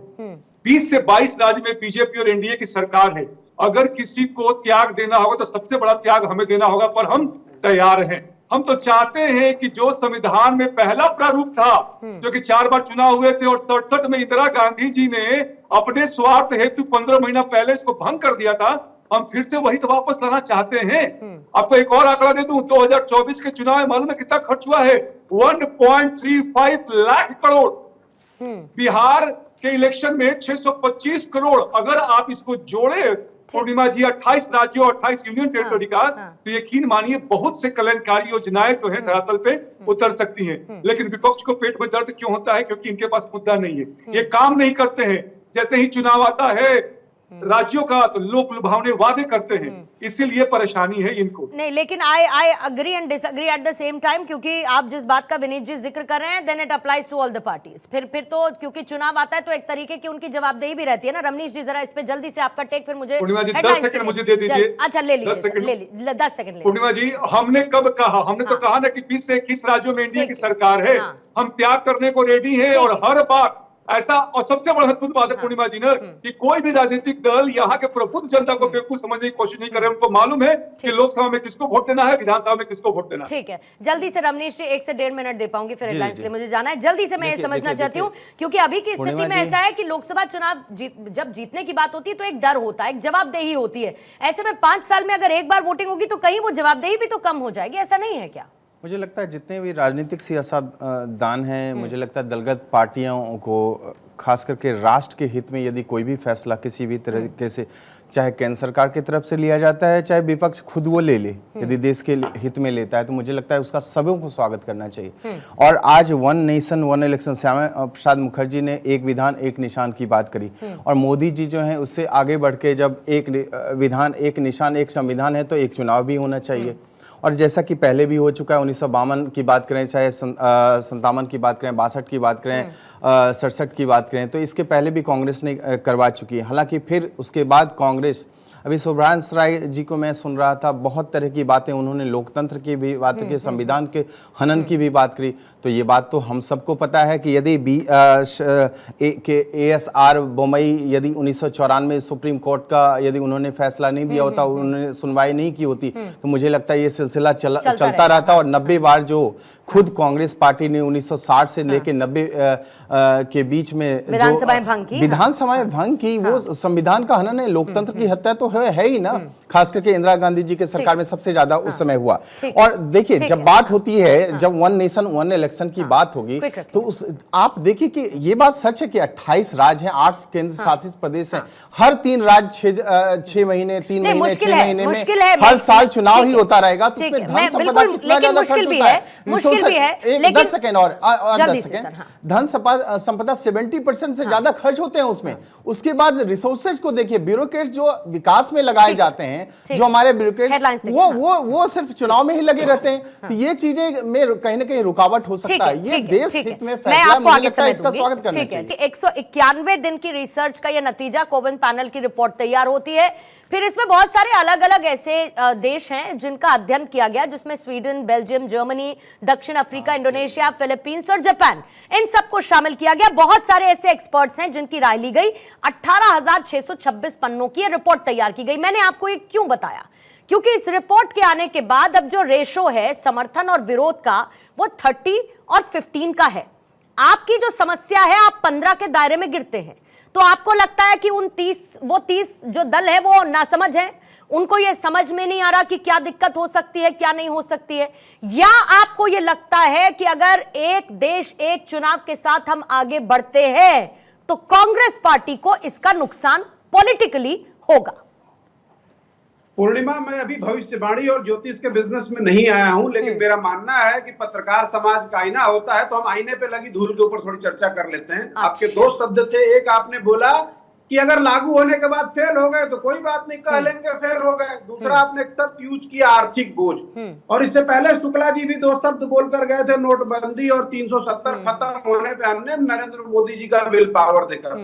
20 से 22 राज्य में बीजेपी और एनडीए की सरकार है। अगर किसी को त्याग देना होगा तो सबसे बड़ा त्याग हमें देना होगा, पर हम तैयार हैं। हम तो चाहते हैं कि जो संविधान में पहला प्रारूप था, जो कि 4 बार चुनाव हुए थे और 67 में इंदिरा गांधी जी ने अपने स्वार्थ हेतु 15 महीना पहले इसको भंग कर दिया था, हम फिर से वही तो वापस लाना चाहते हैं। आपको एक और आंकड़ा दे दूं, 2024 के चुनाव में मालूम है कितना खर्च हुआ है? 1.35 लाख करोड़। बिहार के इलेक्शन में 625 करोड़। अगर आप इसको जोड़े पूर्णिमा जी 28 राज्यों 28 यूनियन टेरिटोरी का, तो यकीन मानिए बहुत से कल्याणकारी योजनाएं जो है धरातल पे उतर सकती हैं। लेकिन विपक्ष को पेट में दर्द क्यों होता है? क्योंकि इनके पास मुद्दा नहीं है, ये काम नहीं करते हैं। जैसे ही चुनाव आता है राज्यों का तो लोक लुभावने वादे करते हैं, इसीलिए परेशानी है इनको। नहीं, लेकिन I agree and disagree at the same time, क्योंकि आप जिस बात का विनीत जी जिक्र कर रहे हैं, then it applies to all the parties. फिर तो क्योंकि चुनाव आता है तो एक तरीके की उनकी जवाबदेही भी रहती है ना। रमनीश जी जरा इस पे जल्दी से आपका टेक, फिर मुझे 10 सेकंड मुझे दे दीजिए। अच्छा ले लीजिए, 10 सेकंड। पूर्णिमा जी हमने कब कहा? हमने तो कहा ना कि 20 से 21 राज्यों में एनडीए की सरकार है, हम त्याग करने को रेडी है। और हर बार ऐसा, और सबसे बड़ा अद्भुत बात है पूर्णिमा जी ना, कि कोई भी राजनीतिक दल यहाँ के प्रबुद्ध जनता को बेवकूफ समझने की कोशिश नहीं कर रहे। उनको मालूम है कि लोकसभा में किसको वोट देना है, विधानसभा में किसको वोट देना है। ठीक है, जल्दी से रमनीश जी 1 से 1.5 मिनट दे पाऊंगी, फिर हेडलाइंस लिए मुझे जाना है। जल्दी से मैं ये समझना चाहती हूँ, क्योंकि अभी की स्थिति में ऐसा है कि लोकसभा चुनाव जब जीतने की बात होती है तो एक डर होता है, एक जवाबदेही होती है। ऐसे में 5 साल में अगर एक बार वोटिंग होगी तो कहीं वो जवाबदेही भी तो कम हो जाएगी, ऐसा नहीं है क्या? मुझे लगता है जितने भी राजनीतिक सियासतदान हैं, मुझे लगता है दलगत पार्टियों को खास करके राष्ट्र के हित में यदि कोई भी फैसला किसी भी तरीके से, चाहे केंद्र सरकार की तरफ से लिया जाता है, चाहे विपक्ष खुद वो ले ले, यदि देश के हित में लेता है, तो मुझे लगता है उसका सबों को स्वागत करना चाहिए। और आज one nation one election, Shyama Prasad Mukherjee ने एक विधान एक निशान की बात करी, और मोदी जी जो है उससे आगे बढ़ के जब एक विधान एक निशान एक संविधान है तो एक चुनाव भी होना चाहिए। और जैसा कि पहले भी हो चुका है, 1952 की बात करें, चाहे 57 की बात करें, 62 की बात करें, 67 की बात करें, तो इसके पहले भी कांग्रेस ने करवा चुकी है। हालांकि फिर उसके बाद कांग्रेस, अभी सुभाष राय जी को मैं सुन रहा था, बहुत तरह की बातें उन्होंने लोकतंत्र की भी बात की, संविधान के हनन की भी बात करी। तो ये बात तो हम सबको पता है कि यदि ASR बोमई यदि 1994 सुप्रीम कोर्ट का यदि उन्होंने फैसला नहीं दिया होता, उन्होंने सुनवाई नहीं की होती, तो मुझे लगता है ये सिलसिला चलता रहता। और 90 बार जो खुद कांग्रेस पार्टी ने 1960 से लेकर 90 के बीच में विधानसभाएं भंग की, वो संविधान का हनन है, लोकतंत्र की हत्या तो है ही ना। खास करके इंदिरा गांधी जी के सरकार में सबसे ज्यादा उस समय हुआ। और देखिए, जब बात होती है, जब वन नेशन वन इलेक्शन की बात होगी, तो उस आप देखिए कि ये बात सच है कि 28 राज्य हैं, 8 केंद्र शासित प्रदेश हैं, हर 3 राज्य 6 महीने 3 महीने 6 महीने में हर साल चुनाव ही होता रहेगा। तो उसमें धन संपदा कितना ज्यादा खर्च होता है? मुश्किल भी है। 10 सेकेंड और 10 सेकेंड। धन संपदा 70% से ज्यादा खर्च होते हैं उसमें। उसके बाद रिसोर्सेज को देखिए, ब्यूरोक्रेट्स जो विकास में लगाए जाते हैं, जो हमारे ब्यूरोक्रेट्स वो सिर्फ चुनाव में ही लगे रहते हैं। तो ये चीजें में कहीं ना कहीं रुकावट हो सकता है। ये देश हित में फैसला, मुझे लगता है इसका स्वागत करना चाहिए। 191 दिन की रिसर्च का यह नतीजा, कोविंद पैनल की रिपोर्ट तैयार होती है। फिर इसमें बहुत सारे अलग अलग ऐसे देश हैं जिनका अध्ययन किया गया, जिसमें स्वीडन, बेल्जियम, जर्मनी, दक्षिण अफ्रीका, इंडोनेशिया, फिलीपींस और जापान, इन सबको शामिल किया गया। बहुत सारे ऐसे एक्सपर्ट्स हैं जिनकी राय ली गई। 18,626 पन्नों की रिपोर्ट तैयार की गई। मैंने आपको ये क्यों बताया? क्योंकि इस रिपोर्ट के आने के बाद अब जो रेशो है समर्थन और विरोध का, वो 30 और 15 का है। आपकी जो समस्या है, आप 15 के दायरे में गिरते हैं, तो आपको लगता है कि उन 30 जो दल है वो नासमझ है, उनको ये समझ में नहीं आ रहा कि क्या दिक्कत हो सकती है, क्या नहीं हो सकती है। या आपको ये लगता है कि अगर एक देश एक चुनाव के साथ हम आगे बढ़ते हैं तो कांग्रेस पार्टी को इसका नुकसान पॉलिटिकली होगा? पूर्णिमा, मैं अभी भविष्यवाणी और ज्योतिष के बिजनेस में नहीं आया हूं, लेकिन मेरा मानना है कि पत्रकार समाज का आईना होता है, तो हम आईने पे लगी धूल के ऊपर थोड़ी चर्चा कर लेते हैं। आपके 2 शब्द थे। एक, आपने बोला कि अगर लागू होने के बाद फेल हो गए तो कोई बात नहीं, कह लेंगे फेल हो गए। दूसरा आपने एक शब्द यूज किया आर्थिक बोझ, और इससे पहले शुक्ला जी भी 2 शब्द बोलकर गए थे, नोटबंदी और 370 खत्म होने पे हमने नरेंद्र मोदी जी का विल पावर देखा।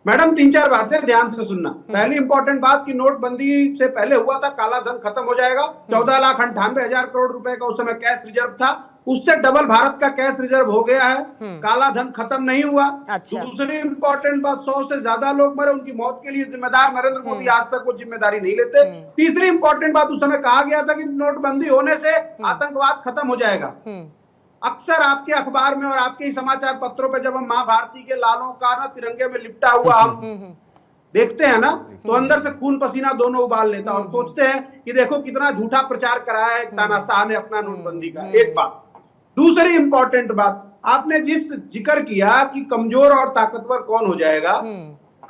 मैडम 3-4 बातें ध्यान से सुनना। पहली इंपॉर्टेंट बात कि नोटबंदी से पहले हुआ था काला धन खत्म हो जाएगा, 14,98,000 करोड़ रुपए का उस समय कैश रिजर्व था, उससे डबल भारत का कैश रिजर्व हो गया है, काला धन खत्म नहीं हुआ। अच्छा। दूसरी इंपॉर्टेंट बात, 100 से ज्यादा लोग मरे, उनकी मौत के लिए जिम्मेदार नरेंद्र मोदी आज तक वो जिम्मेदारी नहीं लेते। तीसरी इंपॉर्टेंट बात, उस समय कहा गया था कि नोटबंदी होने से आतंकवाद खत्म हो जाएगा। अक्सर आपके अखबार में और आपके ही समाचार पत्रों पे जब हम माँ भारती के लालों का ना तिरंगे में लिपटा हुआ हम देखते हैं ना, तो अंदर से खून पसीना दोनों उबाल लेता और सोचते हैं कि देखो कितना झूठा प्रचार कराया है तानाशाह ने अपना नोटबंदी का। एक बात। दूसरी इंपॉर्टेंट बात, आपने जिस जिक्र किया कि कमजोर और ताकतवर कौन हो जाएगा,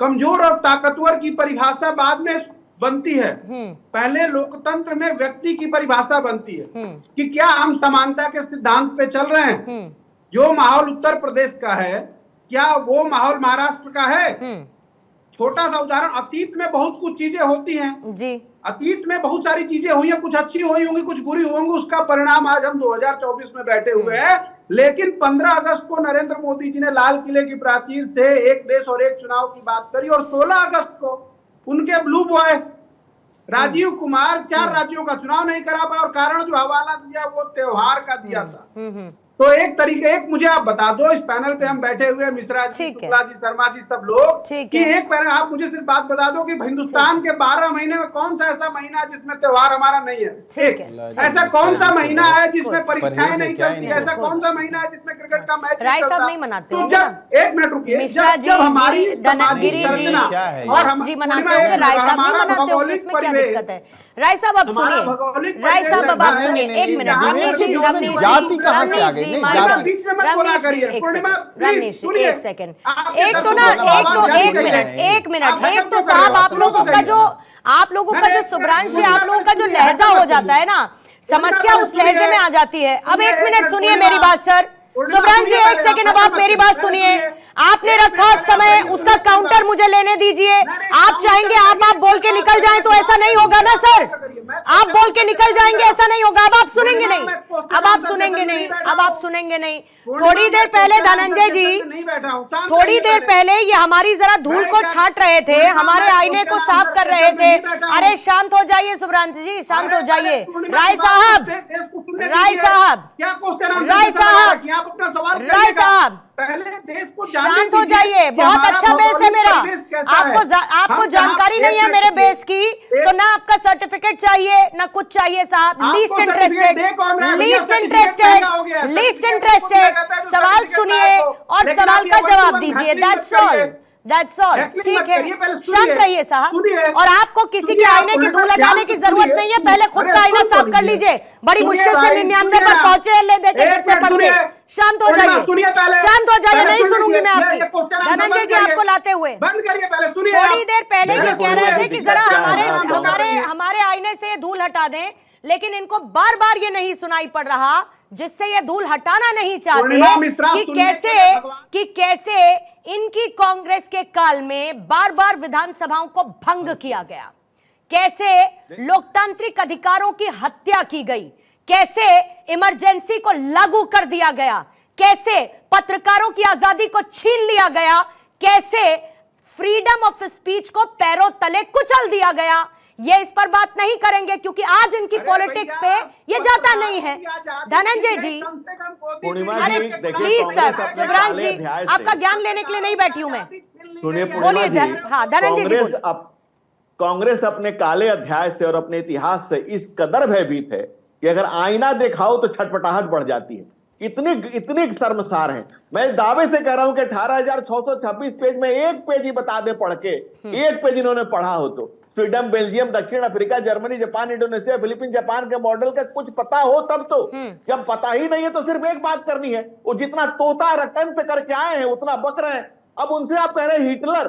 कमजोर और ताकतवर की परिभाषा बाद में बनती है। पहले लोकतंत्र में व्यक्ति की परिभाषा बनती है कि क्या हम समानता के सिद्धांत पे चल रहे हैं। जो माहौल उत्तर प्रदेश का है, क्या वो माहौल महाराष्ट्र का है? छोटा सा उदाहरण, अतीत में बहुत कुछ चीजें होती हैं जी, अतीत में बहुत सारी चीजें हुई हैं, कुछ अच्छी हुई होंगी, कुछ बुरी होंगी, उसका परिणाम आज हम 2024 में बैठे हुए हैं। लेकिन 15 अगस्त को नरेंद्र मोदी जी ने लाल किले की प्राचीर से एक देश और एक चुनाव की बात करी, और 16 अगस्त को उनके ब्लू बॉय राजीव कुमार 4 राज्यों का चुनाव नहीं करा पाए, और कारण जो हवाला दिया वो त्योहार का दिया था। तो एक तरीके, एक मुझे आप बता दो, इस पैनल पे हम बैठे हुए मिश्रा जी, शुक्ला जी, शर्मा जी, सब लोग, कि एक पैनल आप मुझे सिर्फ बात बता दो कि हिंदुस्तान के 12 महीने में कौन सा ऐसा महीना है जिसमें त्योहार हमारा नहीं है? ठीक है। ऐसा कौन सा महीना है जिसमें परीक्षाएं नहीं चलती? ऐसा कौन सा महीना है जिसमें क्रिकेट का मैच राय साहब नहीं मनाते? तो जब, एक मिनट रुकिए, मिश्रा जी, हमारी धनगिरी जी और जी मनाते होंगे, राय साहब नहीं मनाते होंगे, इसमें क्या दिक्कत है? राय साहब अब सुनिए, राय साहब अब आप सुनिए, एक मिनट, रमनीश जी, जाति कहाँ से आ गई? नहीं, जाति रमनीश एक सेकंड, एक मिनट, एक तो साहब आप लोगों का जो शुभ्रांशु, आप लोगों का जो लहजा हो जाता है ना, समस्या उस लहजे में आ जाती है। अब एक मिनट सुनिए मेरी बात सर, शुभ्रांशु एक सेकंड, अब आप मेरी बात सुनिए। आपने रखा समय, उसका काउंटर मुझे लेने दीजिए। आप चाहेंगे आप बोल के निकल जाएं तो ऐसा नहीं होगा ना सर, आप बोल के निकल जाएंगे ऐसा नहीं होगा। अब आप सुनेंगे नहीं, अब आप सुनेंगे नहीं, अब आप सुनेंगे नहीं। थोड़ी देर पहले धनंजय जी, थोड़ी देर पहले ये हमारी जरा धूल को छांट रहे थे, हमारे आईने को साफ कर रहे थे। अरे शांत हो जाइए शुभ्रांशु जी, शांत हो जाइए। राय साहब, राय साहब, राय साहब, राय साहब, शांत हो जाइए। बहुत अच्छा बेस है मेरा, आपको जानकारी नहीं है मेरे बेस की, तो ना आपका सर्टिफिकेट चाहिए ना कुछ चाहिए साहब। Least interested, least interested, least interested. सवाल सुनिए और सवाल का जवाब दीजिए, दैट्स ऑल, दैट्स ऑल। ठीक है, शांत रहिए साहब, और आपको किसी के आईने की धूल हटाने की जरूरत नहीं है, पहले खुद का आईना साफ कर लीजिए। बड़ी मुश्किल से 99 पर पहुंचे, ले देखे कितने पढ़ने। शांत हो जाइए, शांत हो जाइए, नहीं सुनूंगी मैं आपकी। धनंजय जी आपको लाते हुए थोड़ी देर पहले ये कह रहे थे कि जरा हमारे आईने से धूल हटा दें, लेकिन इनको बार बार ये नहीं सुनाई पड़ रहा, जिससे ये धूल हटाना नहीं चाहते कि कैसे इनकी कांग्रेस के काल में बार बार विधानसभाओं को भंग किया गया, कैसे लोकतांत्रिक अधिकारों की हत्या की गई, कैसे इमरजेंसी को लागू कर दिया गया, कैसे पत्रकारों की आजादी को छीन लिया गया, कैसे फ्रीडम ऑफ स्पीच को पैरों तले कुचल दिया गया। ये इस पर बात नहीं करेंगे क्योंकि आज इनकी पॉलिटिक्स पे ये जाता नहीं है। धनंजय जी, अरे प्लीज सर, शुभ्रांशु जी, आपका ज्ञान लेने के लिए नहीं बैठी हूं मैं। सुनिए पूर्णिमा जी, हाँ धनंजय जी, कांग्रेस अपने काले अध्याय से और अपने इतिहास से इस कदर भयभीत है कि अगर आईना दिखाओ तो छटपटाहट बढ़ जाती है। इतने शर्मसार हैं। मैं दावे से कह रहा हूं कि 18,626 पेज में एक पेज ही बता दे पढ़ के, एक पेज इन्होंने पढ़ा हो तो स्वीडन, बेल्जियम, दक्षिण Africa, Germany, Japan, Indonesia, Philippine, Japan के मॉडल का कुछ पता हो तब तो। जब पता ही नहीं है तो सिर्फ एक बात करनी है, वो जितना तोता रटन पे करके आए हैं उतना बक रहे हैं। अब उनसे आप कह रहे हैं हिटलर,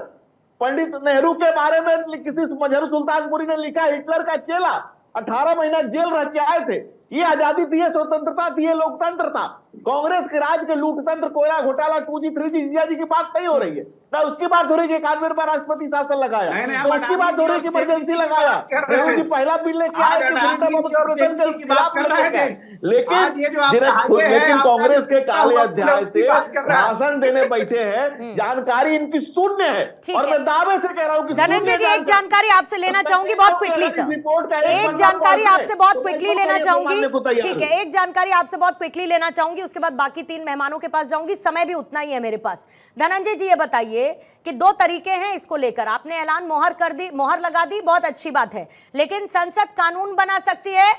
पंडित नेहरू के बारे में किसी मजहरू सुल्तानपुरी ने लिखा, हिटलर का चेला 18 महीना जेल रह के आए थे। ये आजादी थी, स्वतंत्रता थी, ये लोकतंत्र था। कांग्रेस के राज के लूटतंत्र, कोयला घोटाला, 2G 3G जी की बात नहीं हो रही है ना, उसकी बात हो रही है कि 91 बार राष्ट्रपति शासन लगाया, तो उसकी बात हो रही है कि इमरजेंसी लगाया। नेहरू जी पहला बिल लेके आए कि फ्रीडम ऑफ एक्सप्रेशन के खिलाफ लेके आए, लेकिन कांग्रेस के काले अध्याय से भाषण देने बैठे हैं, जानकारी इनकी शून्य है। और मैं दावे से कह रहा हूँ कि धनंजय जी एक जानकारी आपसे लेना चाहूंगी बहुत क्विकली सर, एक जानकारी आपसे बहुत क्विकली लेना चाहूंगी, ठीक है, एक जानकारी आपसे बहुत क्विकली लेना चाहूंगी, उसके बाद बाकी 3 मेहमानों के पास जाऊंगी, समय भी उतना ही है मेरे पास। धनंजय जी ये बताइए कि 2 तरीके हैं इसको लेकर, आपने ऐलान मोहर कर दी, मोहर लगा दी, बहुत अच्छी बात है, लेकिन संसद कानून बना सकती है,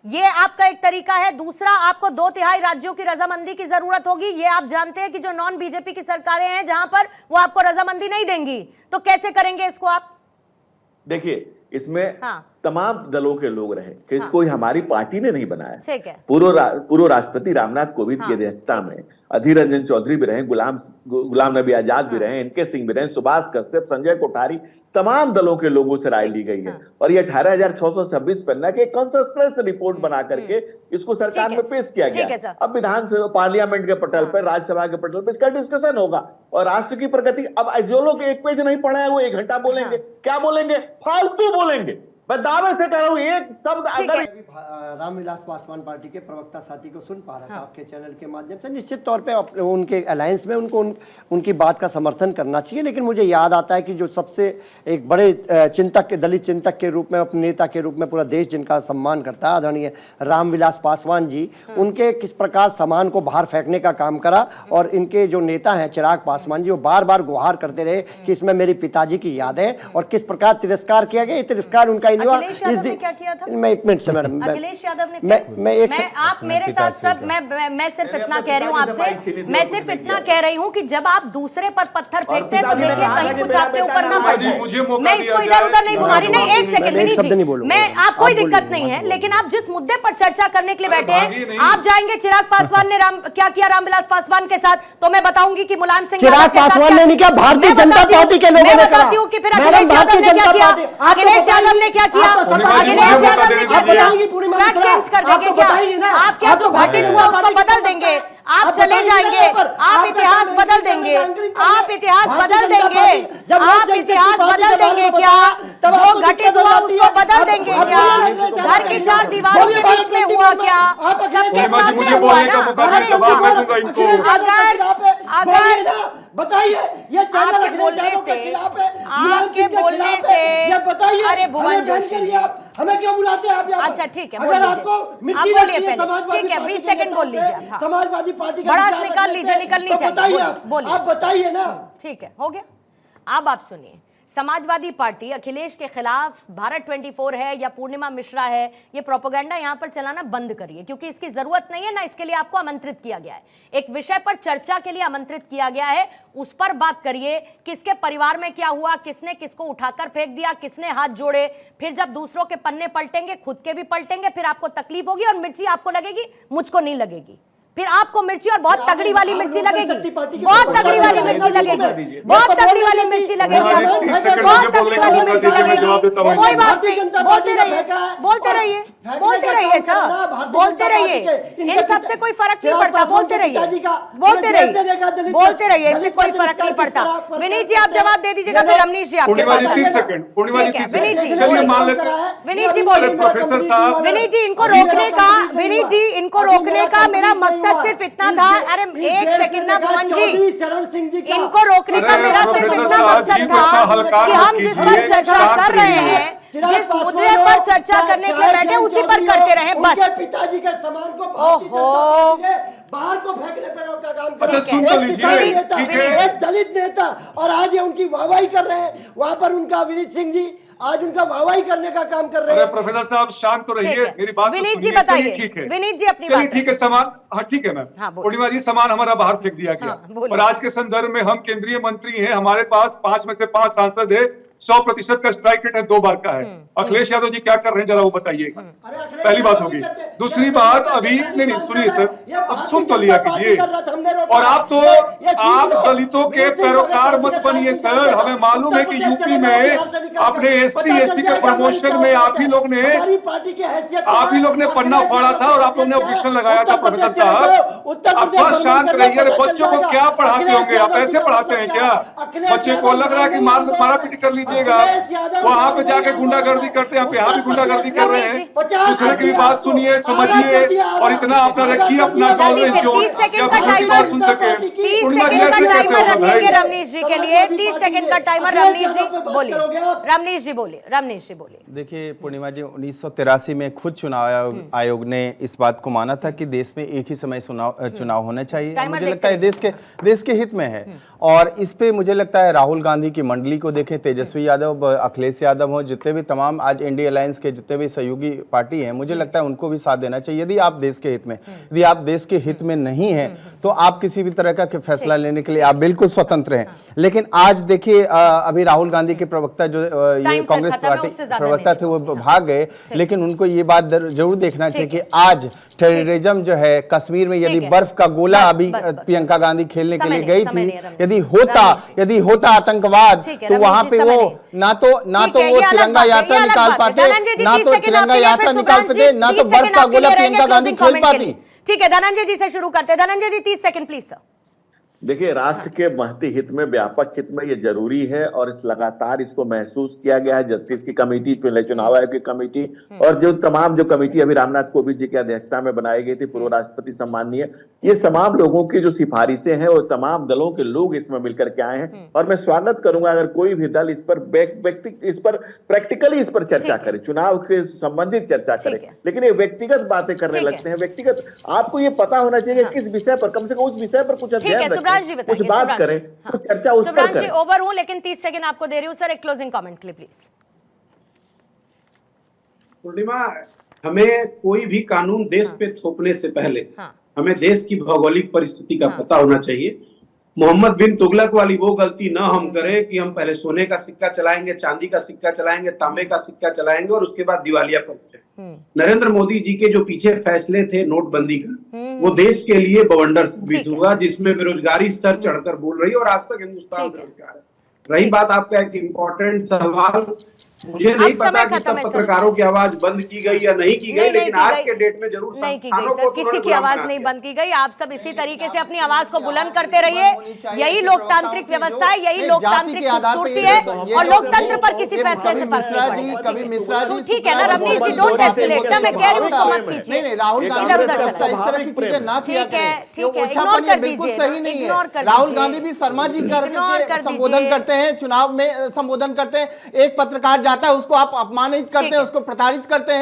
ये आपका एक तरीका है। दूसरा, आपको 2/3 राज्यों की रजामंदी की जरूरत होगी, ये आप जानते हैं कि जो नॉन बीजेपी की सरकारें हैं जहां पर वो आपको रजामंदी नहीं देंगी, तो कैसे करेंगे इसको आप? देखिए, इसमें तमाम दलों के लोग रहे कि इसको हमारी पार्टी ने नहीं बनाया। ठीक है। पूर्व राष्ट्रपति रामनाथ कोविंद की अध्यक्षता में अधीर रंजन चौधरी भी रहे, गुलाम नबी आजाद भी रहे, इनके सिंह भी रहे, सुभाष कश्यप, संजय कोठारी, तमाम दलों के लोगों से राय ली गई है और ये 18,626 पन्ना के कंसेंसस रिपोर्ट बना करके इसको सरकार में पेश किया गया। अब विधानसभा पार्लियामेंट के पटल पर, राज्यसभा के पटल पर इसका डिस्कशन होगा और राष्ट्र की प्रगति। अब जो लोग 1 पेज नहीं पढ़े हैं वो 1 घंटा बोलेंगे, क्या बोलेंगे? फालतू बोलेंगे। मैं दावे से कह रहा हूं एक शब्द अगर रामविलास पासवान पार्टी के प्रवक्ता साथी को सुन पा रहा था आपके चैनल के माध्यम से, निश्चित तौर पे उनके अलायंस में उनको उनकी बात का समर्थन करना चाहिए, लेकिन मुझे याद आता है कि जो सबसे एक बड़े चिंतक, दलित चिंतक के रूप में, अपने नेता के रूप में पूरा देश जिनका सम्मान करता है, आदरणीय रामविलास पासवान जी, उनके किस प्रकार सामान को बाहर फेंकने का काम करा और इनके जो नेता हैं चिराग पासवान जी, वो बार बार गुहार करते रहे कि इसमें मेरी पिताजी की यादें, और किस प्रकार तिरस्कार किया गया। तिरस्कार उनका अखिलेश यादव ने क्या किया था? मैं 1 मिनट से मैडम, अखिलेश यादव ने मैं आप मेरे साथ सब मैं सिर्फ इतना कह रही हूँ आपसे, मैं सिर्फ इतना कह रही हूँ कि जब आप दूसरे पर पत्थर फेंकते हैं तो देखिए कहीं कुछ आपके ऊपर ना पड़ जाए। मैं इसको इधर उधर नहीं घुमा रही, नहीं, 1 सेकंड विनीत जी, मैं आप कोई दिक्कत नहीं है, लेकिन आप जिस मुद्दे पर चर्चा करने के लिए बैठे हैं, आप जाएंगे चिराग पासवान ने क्या किया रामविलास पासवान के साथ, तो मैं बताऊंगी कि मुलायम सिंह चिराग पासवान ने नहीं किया, भारतीय जनता पार्टी के लोगों ने करा। कि फिर अखिलेश यादव ने क्या किया? अखिलेश यादव ने क्या किया? अखिलेश यादव ने क्या किया? फैक्ट चेंज कर देंगे क्या? आप क्या जो घटित हुआ उसको बदल देंगे? आप चले जाएंगे, आप इतिहास बदल देंगे, आप इतिहास बदल देंगे, आप इतिहास बदल देंगे क्या? जो घटित हुआ उसको बदल देंगे क्या? घर की 4 दीवारों के बीच में हुआ क्या? सबके सामने हुआ ना? अगर बताइए, ये चैनल बोलने से ये बताइए, अरे भुवन जोशी हमें क्यों बुलाते हैं आप यहाँ? अच्छा ठीक है, अगर आपको मिट्टी लगती है समाजवादी, ठीक है, 20 सेकंड बोल लीजिए, समाजवादी पार्टी का बड़ा निकाल लीजिए, निकलनी चाहिए, बताइए, आप बताइए ना। ठीक है, हो गया। अब आप सुनिए, समाजवादी पार्टी अखिलेश के खिलाफ भारत 24 है या पूर्णिमा मिश्रा है, ये प्रोपेगेंडा यहां पर चलाना बंद करिए, क्योंकि इसकी जरूरत नहीं है, ना इसके लिए आपको आमंत्रित किया गया है। एक विषय पर चर्चा के लिए आमंत्रित किया गया है, उस पर बात करिए। किसके परिवार में क्या हुआ, किसने किसको उठाकर फेंक दिया, किसने हाथ जोड़े, फिर जब दूसरों के पन्ने पलटेंगे, खुद के भी पलटेंगे, फिर आपको तकलीफ होगी और मिर्ची आपको लगेगी, मुझको नहीं लगेगी। फिर आपको मिर्ची, और बहुत तगड़ी वाली मिर्ची लगेगी, बहुत तगड़ी वाली मिर्ची लगेगी, बहुत तगड़ी वाली मिर्ची लगेगी, बहुत तगड़ी वाली मिर्ची लगेगी। कोई बात नहीं, बोलते रहिए, बोलते रहिए, बोलते रहिए सर, बोलते रहिए, इन सबसे कोई फर्क नहीं पड़ता, बोलते रहिए, बोलते रहिए, बोलते रहिए, इससे कोई फर्क नहीं पड़ता। विनीत जी आप जवाब दे दीजिएगा, फिर रमनीश जी आपके पास। 30 सेकंड, चलिए मान लेते हैं, विनीत जी बोलिए। प्रोफेसर साहब, विनीत जी इनको रोकने का, विनीत जी इनको रोकने का मेरा मकसद सिर्फ इतना था। अरे 1 सेकंड ना भुवन जी, चरण सिंह जी इनको रोकने का मेरा सिर्फ इतना मकसद था कि हम जिस पर चर्चा कर रहे हैं, जिस मुद्दे पर चर्चा करने के लिए बैठे उसी पर करते रहे बस। पिताजी के सामान को बाहर को फेंकने पर का काम कर रहे हैं, एक दलित नेता, और आज ये उनकी वाहवाही कर रहे हैं। वहां पर उनका विनीत सिंह जी आज उनका वाहवाही करने का काम कर रहे हैं। प्रोफेसर साहब शांत तो रहिए, मेरी बात विनीत जी बताइए। ठीक है विनीत जी अपनी चलिए, ठीक है, सामान, हाँ ठीक है मैम, पूर्णिमा जी सामान हमारा बाहर फेंक दिया गया, और आज के संदर्भ में हम केंद्रीय मंत्री हैं, हमारे पास 5 में से 5 सांसद है, 100% का स्ट्राइक रेट है, 2 बार का है। अखिलेश यादव जी क्या कर रहे हैं जरा वो बताइएगा। पहली बात होगी। दूसरी बात अभी नहीं सुनिए सर, अब सुन तो लिया कीजिए। और आप दलितों के पैरोकार मत बनिए सर। हमें मालूम है कि यूपी में अपने SC ST के प्रमोशन में आप ही लोग ने पन्ना फाड़ा था और आप लोग ने ऑब्जेक्शन लगाया था। प्रोफेसर साहब अब बस शांत रहिए। बच्चों को क्या पढ़ाते होंगे आप? ऐसे पढ़ाते हैं क्या? बच्चे को लग रहा है कि मारा पीटी कर लीजिएगा, वहां पे जाके गुंडागर्दी करते हैं, आप यहाँ भी गुंडागर्दी कर रहे हैं। दूसरे की भी बात सुनिए, समझिए और इतना अपना रखिए अपना टॉलरेंस जोन कि आप दूसरे की बात सुन सके। पूर्णिमा जी ऐसे कैसे होगा भाई? रमनीश जी के लिए 30 सेकंड का टाइमर। रमनीश जी बोलिए। रमनीश जी बोलिए। देखिए पूर्णिमा जी, 1983 में खुद चुनाव आयोग ने इस बात को माना था कि देश में एक ही समय चुनाव होना चाहिए। मुझे लगता है देश के हित में है। और इस पे मुझे लगता है राहुल गांधी की मंडली को देखें, तेजस्वी यादव, अखिलेश यादव हो, जितने भी तमाम आज इंडिया अलायंस के जितने भी सहयोगी पार्टी हैं, मुझे लगता है उनको भी साथ देना चाहिए। यदि आप देश के हित में नहीं है तो आप किसी भी तरह का फैसला लेने के लिए आप बिल्कुल स्वतंत्र हैं। लेकिन आज देखिए अभी राहुल गांधी के प्रवक्ता जो ये कांग्रेस पार्टी प्रवक्ता थे वो भाग गए, लेकिन उनको ये बात जरूर देखना चाहिए कि आज टेररिज्म जो है कश्मीर में, यदि बर्फ का गोला अभी प्रियंका गांधी खेलने के लिए गई थी, यदि होता आतंकवाद तो वहां पे वो ना तो वो तिरंगा यात्रा निकाल पाते, ना तो तिरंगा यात्रा निकाल पाते, ना तो बर्फ का गोला प्रियंका गांधी खेल पाती। ठीक है, धनंजय जी से शुरू करते हैं। धनंजय जी 30 सेकंड प्लीज सर। देखिए, राष्ट्र के महती हित में, व्यापक हित में ये जरूरी है और लगातार इसको महसूस किया गया है। जस्टिस की कमेटी, चुनाव आयोग की कमेटी और जो कमेटी अभी रामनाथ कोविंद जी की अध्यक्षता में बनाई गई थी, पूर्व राष्ट्रपति सम्माननीय, ये तमाम लोगों की जो सिफारिशें हैं और तमाम दलों के लोग इसमें मिलकर के आए हैं। और मैं स्वागत करूंगा अगर कोई भी दल इस पर प्रैक्टिकली इस पर चर्चा करे, चुनाव से संबंधित चर्चा करे। लेकिन ये व्यक्तिगत बातें करने लगते हैं। व्यक्तिगत आपको ये पता होना चाहिए किस विषय पर, कम से कम उस विषय पर कुछ अध्ययन रखें, कुछ बात करें, कुछ चर्चा उस पर करें। ओवर हूं, लेकिन 30 सेकंड आपको दे रही हूं सर, एक क्लोजिंग कमेंट के लिए प्लीज। पूर्णिमा, हमें कोई भी कानून देश पे थोपने से पहले हमें देश की भौगोलिक परिस्थिति का पता होना चाहिए। मोहम्मद बिन तुगलक वाली वो गलती ना हम करें कि हम पहले सोने का सिक्का चलाएंगे, चांदी का सिक्का चलाएंगे, तांबे का सिक्का चलाएंगे और उसके बाद दिवालिया पहुंचे। नरेंद्र मोदी जी के जो पीछे फैसले थे नोटबंदी का, वो देश के लिए बवंडर साबित हुआ, जिसमें बेरोजगारी सर चढ़कर बोल रही है और आज तक हिंदुस्तान बेरोजगार है। रही बात आपका एक इम्पोर्टेंट सवाल, मुझे नहीं पता कि सब पत्रकारों की आवाज बंद की गई या नहीं की गई, लेकिन आज के डेट में जरूर नहीं की गई सर, किसी की आवाज नहीं बंद की गई। आप सब इसी तरीके से अपनी आवाज को बुलंद करते रहिए। यही लोकतांत्रिक व्यवस्था है, यही लोकतांत्रिक खूबसूरती है और लोकतंत्र पर किसी फैसले से फर्क नहीं पड़ेगा। ठीक है ना रमनीश जी, डोंट एस्केलेट ना, मैं कह रही हूं उसको मत कीजिए। राहुल गांधी इस तरह की चीजें ना किया करें, इग्नोर कर दीजिए, सही नहीं है। राहुल गांधी भी शर्मा जी करके संबोधन करते हैं, चुनाव में संबोधन करते हैं, एक पत्रकार जाता है उसको आप अपमानित करते हैं, उसको प्रताड़ित करते हैं।